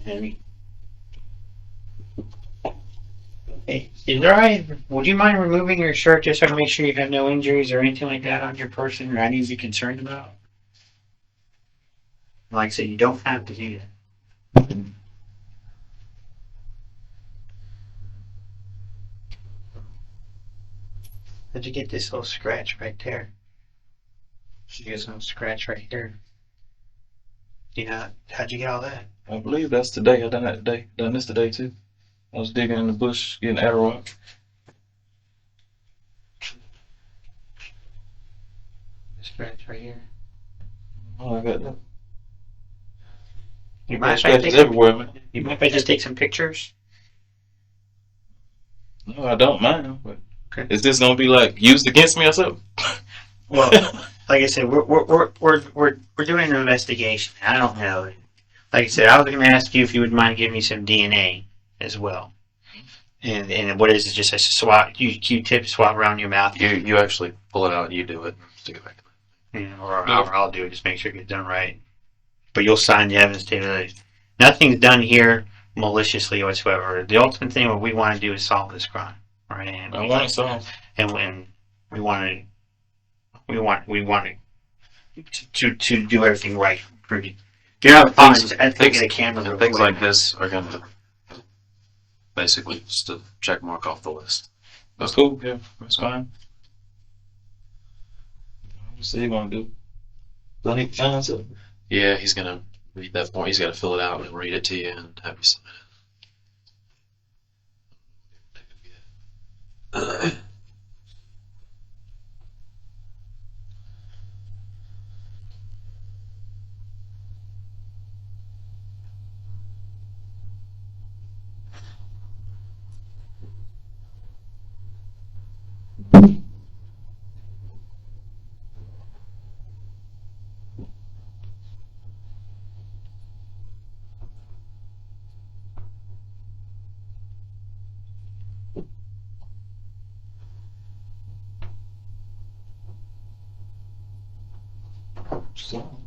Henry. Hey, is there right? Would you mind removing your shirt just so I can make sure you have no injuries or anything like that on your person or I need to be concerned about? Like I said, you don't have to do that. How'd you get this little scratch right there? You get some scratch right here. You know, how'd you get all that? I believe that's today. I done that today. Done this today too. I was digging in the bush, getting arrow. Scratch right here. Oh, I got that. You mind if I Scratches take everywhere, man. You mind if I just take some pictures? No, I don't mind. But Okay. is this gonna be like used against me or something? Well, like I said, we're doing an investigation. I don't know. Like I said, I was going to ask you if you would mind giving me some DNA as well. And what is it? Just a swab? You Q-tip swab around your mouth? You actually pull it out and you do it and stick it back in. Yeah, or I'll do it. Just make sure it gets done right. But you'll sign the evidence statement. Nothing's done here maliciously whatsoever. The ultimate thing what we want to do is solve this crime, right? And I want it solved. And when we want to do everything right. Pretty. If you're not fine, I think the camera. And things like this are going to basically just a check mark off the list. That's cool. Yeah, that's fine. What's he gonna do? Do I need to sign something? Yeah, he's going to read that form. He's got to fill it out and read it to you and have you sign it. So,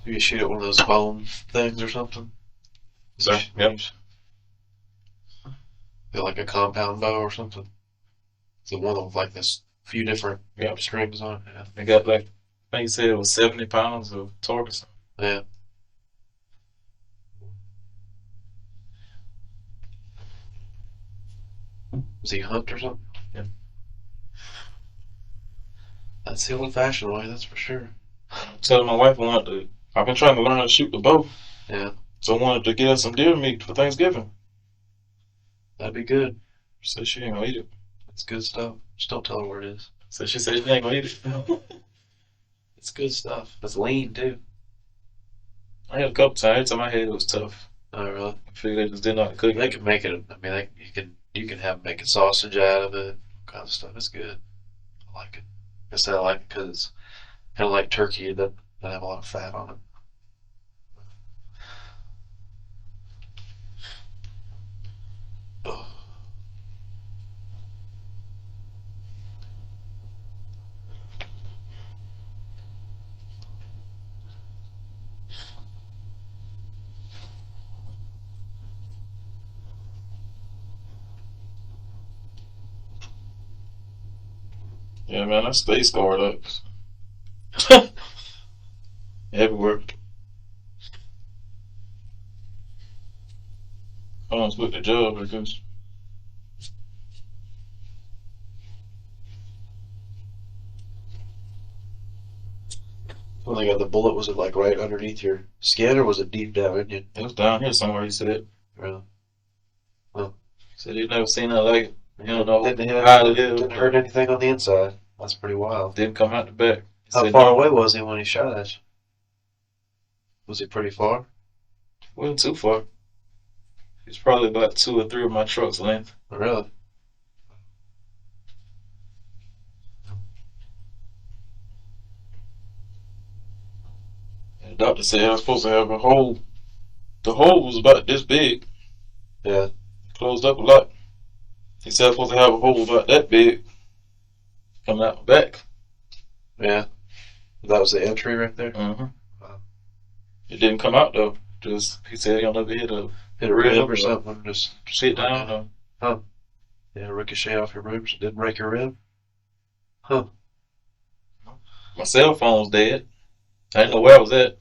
Do you shoot at one of those bone things or something? so yep. Feel like a compound bow or something? It's the one with like this few different strings on it. Yeah. They got like I think you said it was 70 pounds of torque or something. Yeah. Was he hunt or something? Yeah. That's the old-fashioned way, that's for sure. Telling my wife I wanted to. I've been trying to learn how to shoot the bow. Yeah. So I wanted to get us some deer meat for Thanksgiving. That'd be good. She said she ain't gonna eat it. That's good stuff. Just don't tell her where it is. So she said she ain't gonna eat it. It's good stuff. It's lean too. I had a couple times. Every time I had it was tough. Oh really? I figured they just didn't know how to cook They it. can make it. I mean, you can have making sausage out of it. All kinds of stuff. It's good. I like it. I said I like it because it's kind of like turkey. It doesn't have a lot of fat on it. Oh. Yeah, man, I stay scarred up. Everywhere. I don't split the job because When they got the bullet, was it like right underneath your skin, or was it deep down in you? it was down here somewhere. He said. Really? Said he'd never seen nothing like it. You don't know Didn't how it is. didn't hurt anything on the inside. That's pretty wild. Didn't come out the back. He How said, far no, away was he when he shot at you? Was he pretty far? wasn't too far. He's probably about 2 or 3 of my truck's length. Really? And the doctor said I was supposed to have a hole. The hole was about this big. Yeah. Closed up a lot. He said I was supposed to have a hole about that big coming out my back. Yeah. That was the entry right there? Mm-hmm. Wow. It didn't come out though. Just he said he'll never hit a Hit a rib or something. Just sit down. yeah, ricochet off your ribs. Didn't break your rib? Huh. My cell phone was dead. I didn't know where I was at.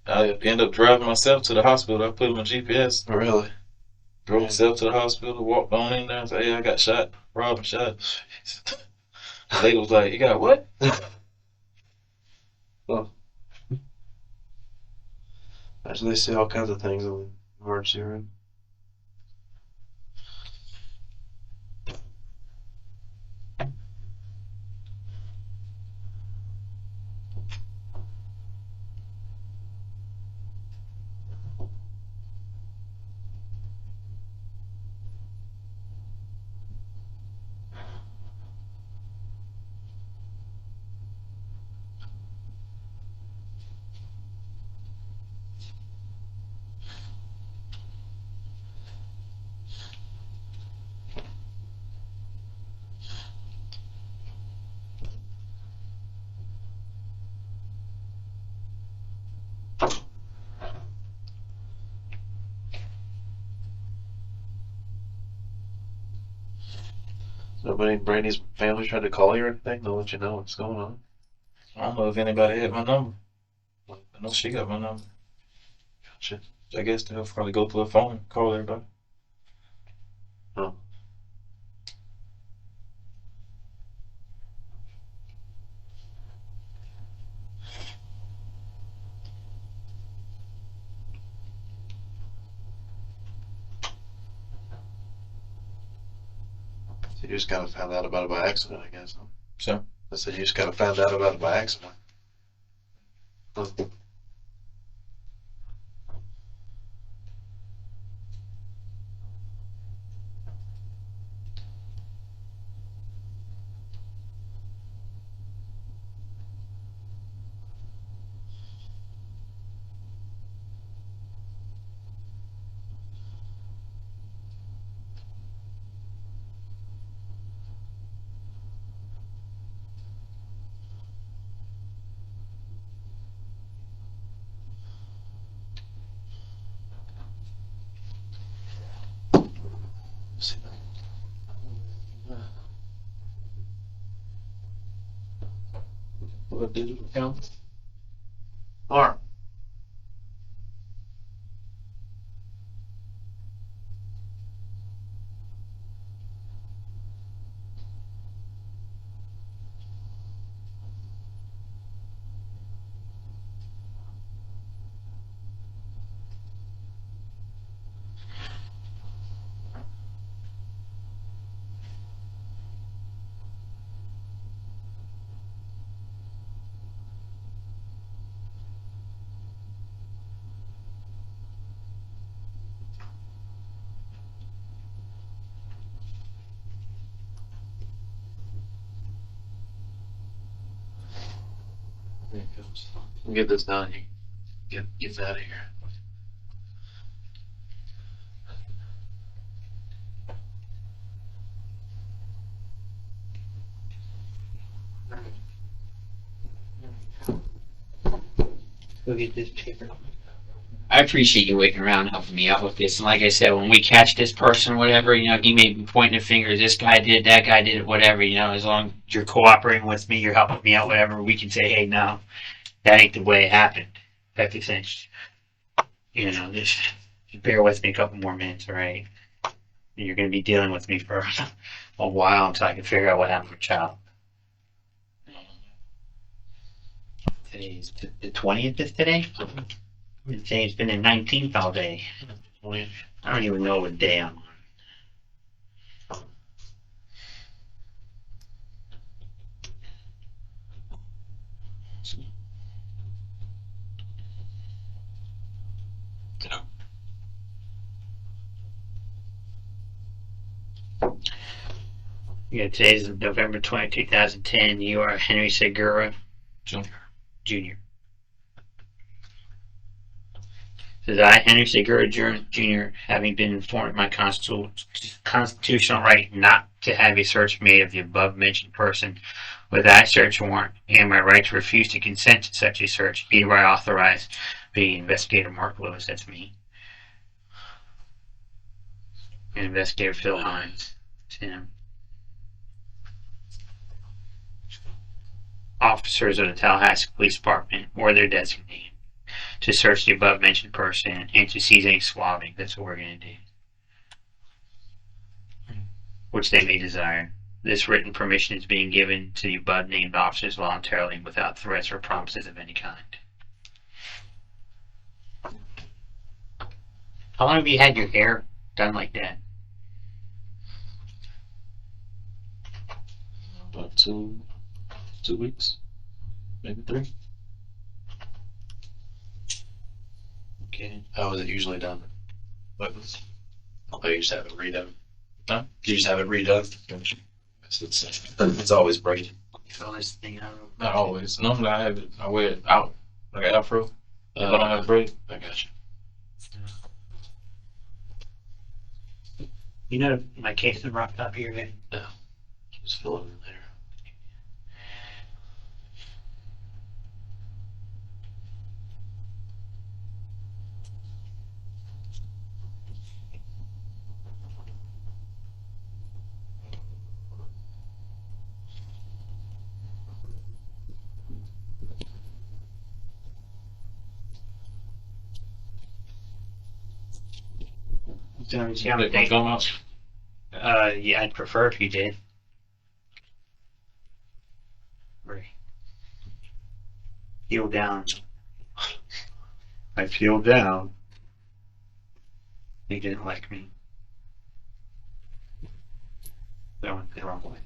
I ended up driving myself to the hospital. I put him on GPS. Really? Drove myself to the hospital, walked on in there and said, hey, I got shot. Robin shot. The lady was like, you got what? Well, imagine they see all kinds of things in the emergency room. Nobody in Brandy's family tried to call you or anything to let you know what's going on? I don't know if anybody had my number. I know she got my number. Gotcha. I guess they'll probably go through her phone, call everybody. Oh. So you just kind of found out about it by accident, I guess. Huh? So I said you just kind of found out about it by accident. Huh. See that? what digital count? Mark. There it comes. We'll get this done. You get out of here. Go get this paper. I appreciate you waiting around helping me out with this. And like I said, when we catch this person, whatever, you may be pointing the fingers. This guy did, that guy did it, whatever. As long as you're cooperating with me, you're helping me out, whatever. We can say, hey, no, that ain't the way it happened. Type of thing. Just bear with me a couple more minutes, all right? You're going to be dealing with me for a while until I can figure out what happened with child. Today's the 20th is today? Today's been the 19th all day. 20th. I don't even know what day I'm on. Today's November 20, 2010. You are Henry Segura Jr. Says I, Henry Segura Jr., having been informed of my constitutional right not to have a search made of the above-mentioned person without a search warrant, and my right to refuse to consent to such a search, be hereby authorized by Investigator Mark Lewis, that's me, and Investigator Phil Hines, Tim, officers of the Tallahassee Police Department or their designated, to search the above-mentioned person and to seize any swabbing. That's what we're going to do, which they may desire. This written permission is being given to the above-named officers voluntarily without threats or promises of any kind. How long have you had your hair done like that? About 2 weeks, maybe 3. Okay. How is it usually done? What? Oh, you just have it redone. Huh? You just have it redone. It's always braided. Fill this thing out. Not always. Normally I wear it out like an afro. If I don't have a braid. I got you. My case is rocked up here, man. No. Just fill it in later. So, Yeah, they gonna come out. yeah, I'd prefer if you did. Right. Feel down. I feel down. You didn't like me. That went the wrong way.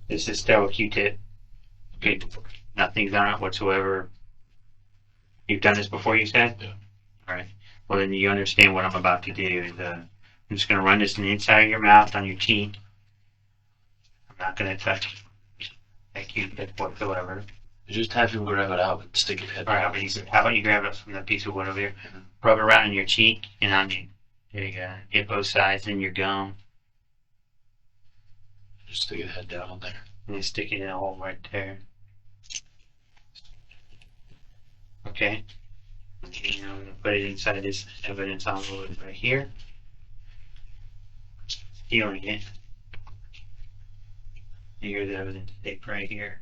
This is still a Q-tip. Okay, nothing's on it whatsoever. You've done this before, you said? Yeah. All right. Well, then you understand what I'm about to do. Is, I'm just going to run this in the inside of your mouth on your cheek. I'm not going to touch that Q-tip whatsoever. You just have him grab it out and stick your head. All right, how about you grab it from that piece of wood over here? Rub it around in your cheek and on you. There you go. Get both sides in your gum. Just stick your head down on there. And you stick it in a hole right there. Okay. And I'm going to put it inside this evidence envelope right here. Stealing it. And here's the evidence tape right here.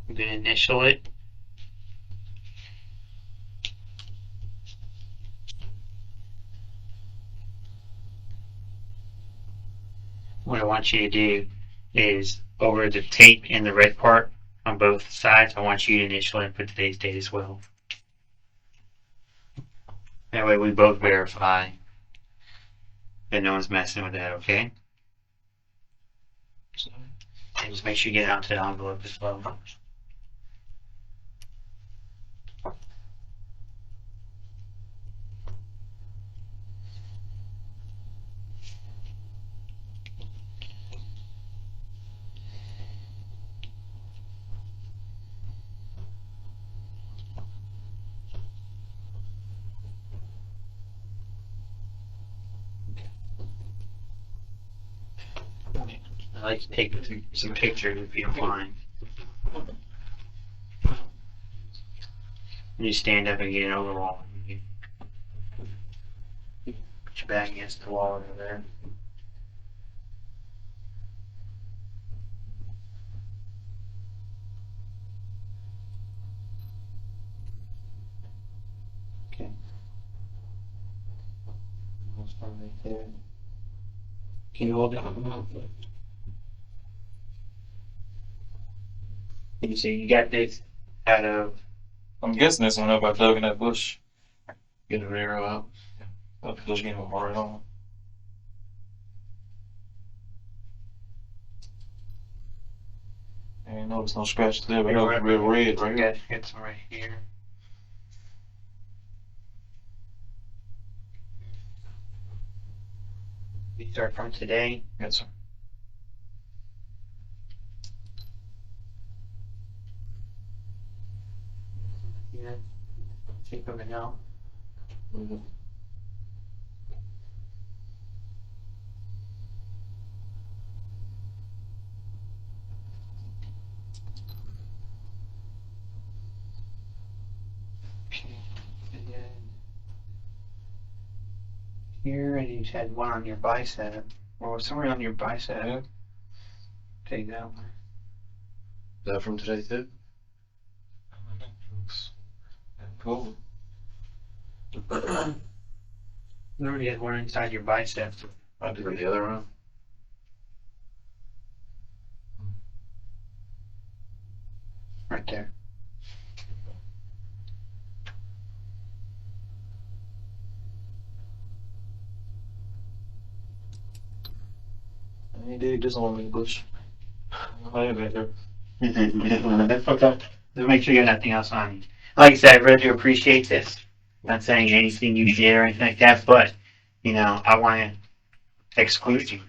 I'm going to initial it. What I want you to do is over the tape and the red part on both sides, I want you to initial and put today's date as well. That way we both verify that no one's messing with that, okay? And just make sure you get it onto the envelope as well. I'd like to take some pictures if you don't mind. You stand up and get an overall. Put your back against the wall over there. Okay. Almost right there. Can you hold it? You see, you got this out of. I'm guessing this one up by dug in that bush. Get an arrow out. Up the bush, getting a right on. I ain't noticed no scratches there, but it looks real red right here. Get some right here. These are from today. Yes, sir. Yeah. Take them out. Mm-hmm. Okay. And then here, and you had one on your bicep, or somewhere on your bicep. Yeah. Take that one. Is that from today too? Cool. Remember, you had one inside your bicep. I did Or the other one? Right there. I ain't dig this one in the bush. I ain't back there. That's okay. Just make sure you got nothing else on you. Like I said, I really do appreciate this. Not saying anything you did or anything like that, but, you know, I want to exclude you.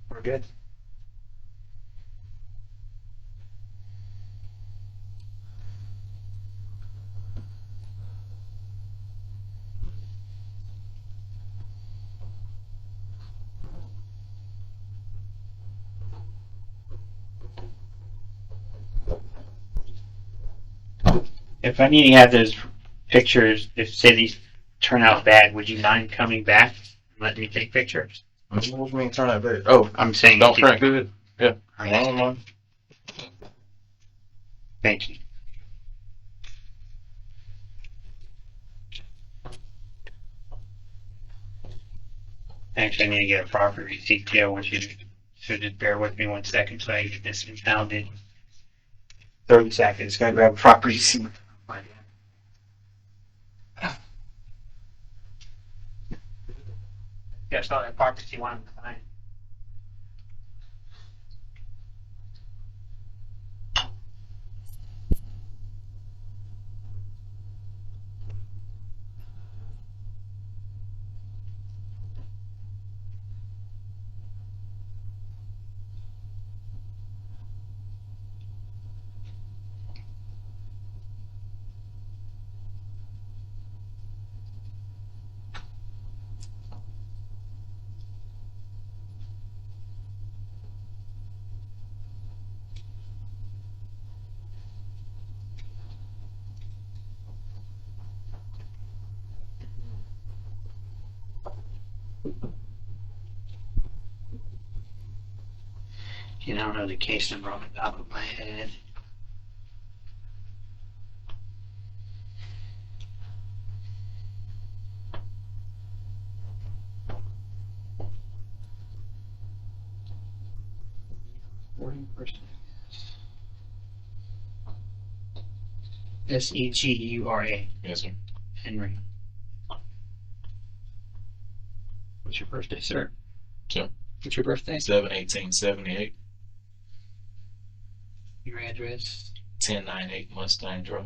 We're good. If I need to have those pictures, if say these turn out bad, would you mind coming back and letting me take pictures? What do you mean turn out bad? Oh, I'm saying don't print good. Yeah. All right. Thank you. Actually, I need to get a proper receipt too. I want you to just bear with me 1 second so I get this impounded. 30 seconds. Gotta grab a proper receipt. Yeah, so that property you want to sign. You don't know the case number off the top of my head. Segura. Yes, sir. Henry. What's your birthday, sir? Sure. What's your birthday? 7/18/78. Your address? 1098 Mustang Drive.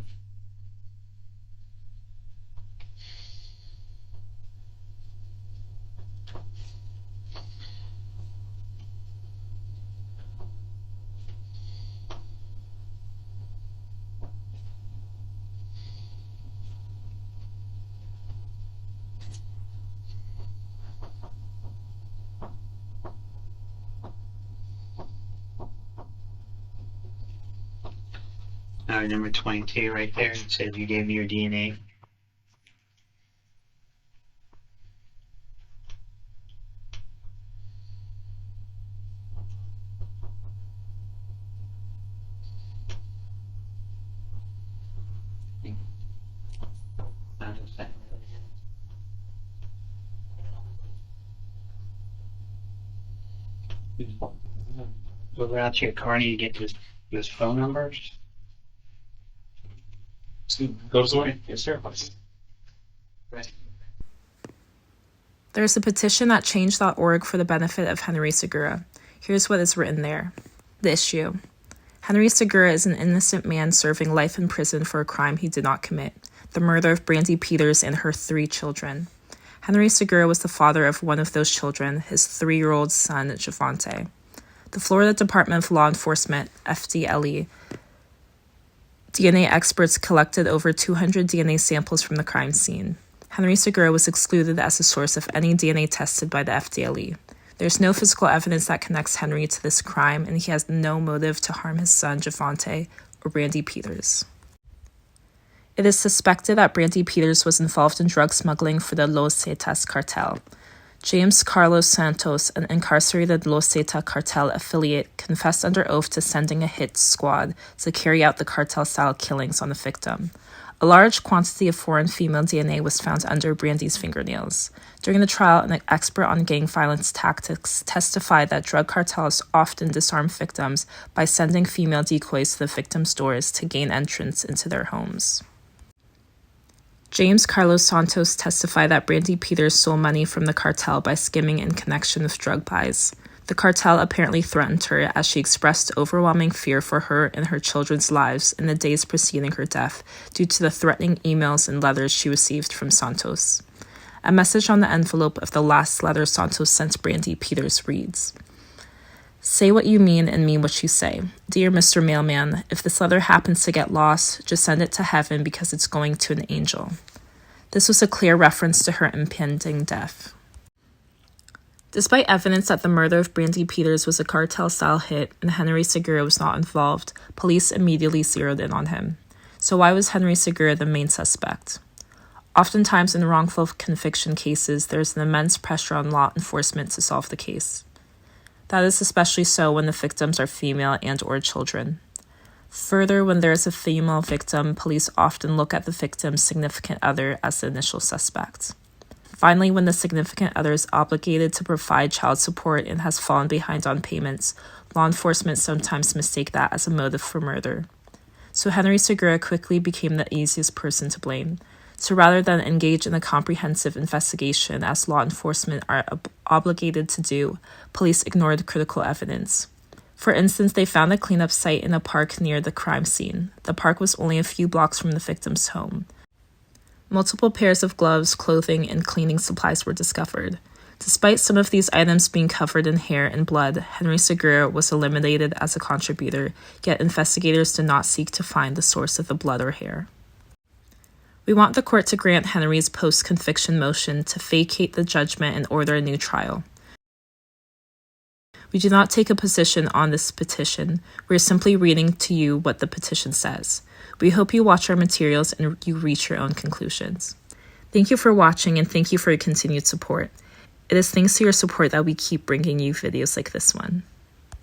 Number 22 right there. It says you gave me your DNA. Go out to your car and you get those phone numbers. Go this way? Yes, sir. There's a petition at change.org for the benefit of Henry Segura. Here's what is written there. The issue. Henry Segura is an innocent man serving life in prison for a crime he did not commit, the murder of Brandi Peters and her 3 children. Henry Segura was the father of one of those children, his 3-year-old son, Javonte. The Florida Department of Law Enforcement, FDLE, DNA experts collected over 200 DNA samples from the crime scene. Henry Segura was excluded as a source of any DNA tested by the FDLE. There's no physical evidence that connects Henry to this crime, and he has no motive to harm his son, Javonte, or Brandi Peters. It is suspected that Brandi Peters was involved in drug smuggling for the Los Zetas cartel. James Carlos Santos, an incarcerated Los Zeta cartel affiliate, confessed under oath to sending a hit squad to carry out the cartel-style killings on the victim. A large quantity of foreign female DNA was found under Brandi's fingernails. During the trial, an expert on gang violence tactics testified that drug cartels often disarm victims by sending female decoys to the victims' doors to gain entrance into their homes. James Carlos Santos testified that Brandi Peters stole money from the cartel by skimming in connection with drug buys. The cartel apparently threatened her as she expressed overwhelming fear for her and her children's lives in the days preceding her death due to the threatening emails and letters she received from Santos. A message on the envelope of the last letter Santos sent Brandi Peters reads, "Say what you mean and mean what you say. Dear Mr. Mailman, if this letter happens to get lost, just send it to heaven because it's going to an angel." This was a clear reference to her impending death. Despite evidence that the murder of Brandi Peters was a cartel-style hit and Henry Segura was not involved, police immediately zeroed in on him. So why was Henry Segura the main suspect? Oftentimes in wrongful conviction cases, there's an immense pressure on law enforcement to solve the case. That is especially so when the victims are female and/or children. Further, when there is a female victim, police often look at the victim's significant other as the initial suspect. Finally, when the significant other is obligated to provide child support and has fallen behind on payments, law enforcement sometimes mistake that as a motive for murder. So Henry Segura quickly became the easiest person to blame. So rather than engage in a comprehensive investigation as law enforcement are obligated to do, police ignored critical evidence. For instance, they found a cleanup site in a park near the crime scene. The park was only a few blocks from the victim's home. Multiple pairs of gloves, clothing, and cleaning supplies were discovered. Despite some of these items being covered in hair and blood, Henry Segura was eliminated as a contributor, yet investigators did not seek to find the source of the blood or hair. We want the court to grant Henry's post-conviction motion to vacate the judgment and order a new trial. We do not take a position on this petition. We are simply reading to you what the petition says. We hope you watch our materials and you reach your own conclusions. Thank you for watching and thank you for your continued support. It is thanks to your support that we keep bringing you videos like this one.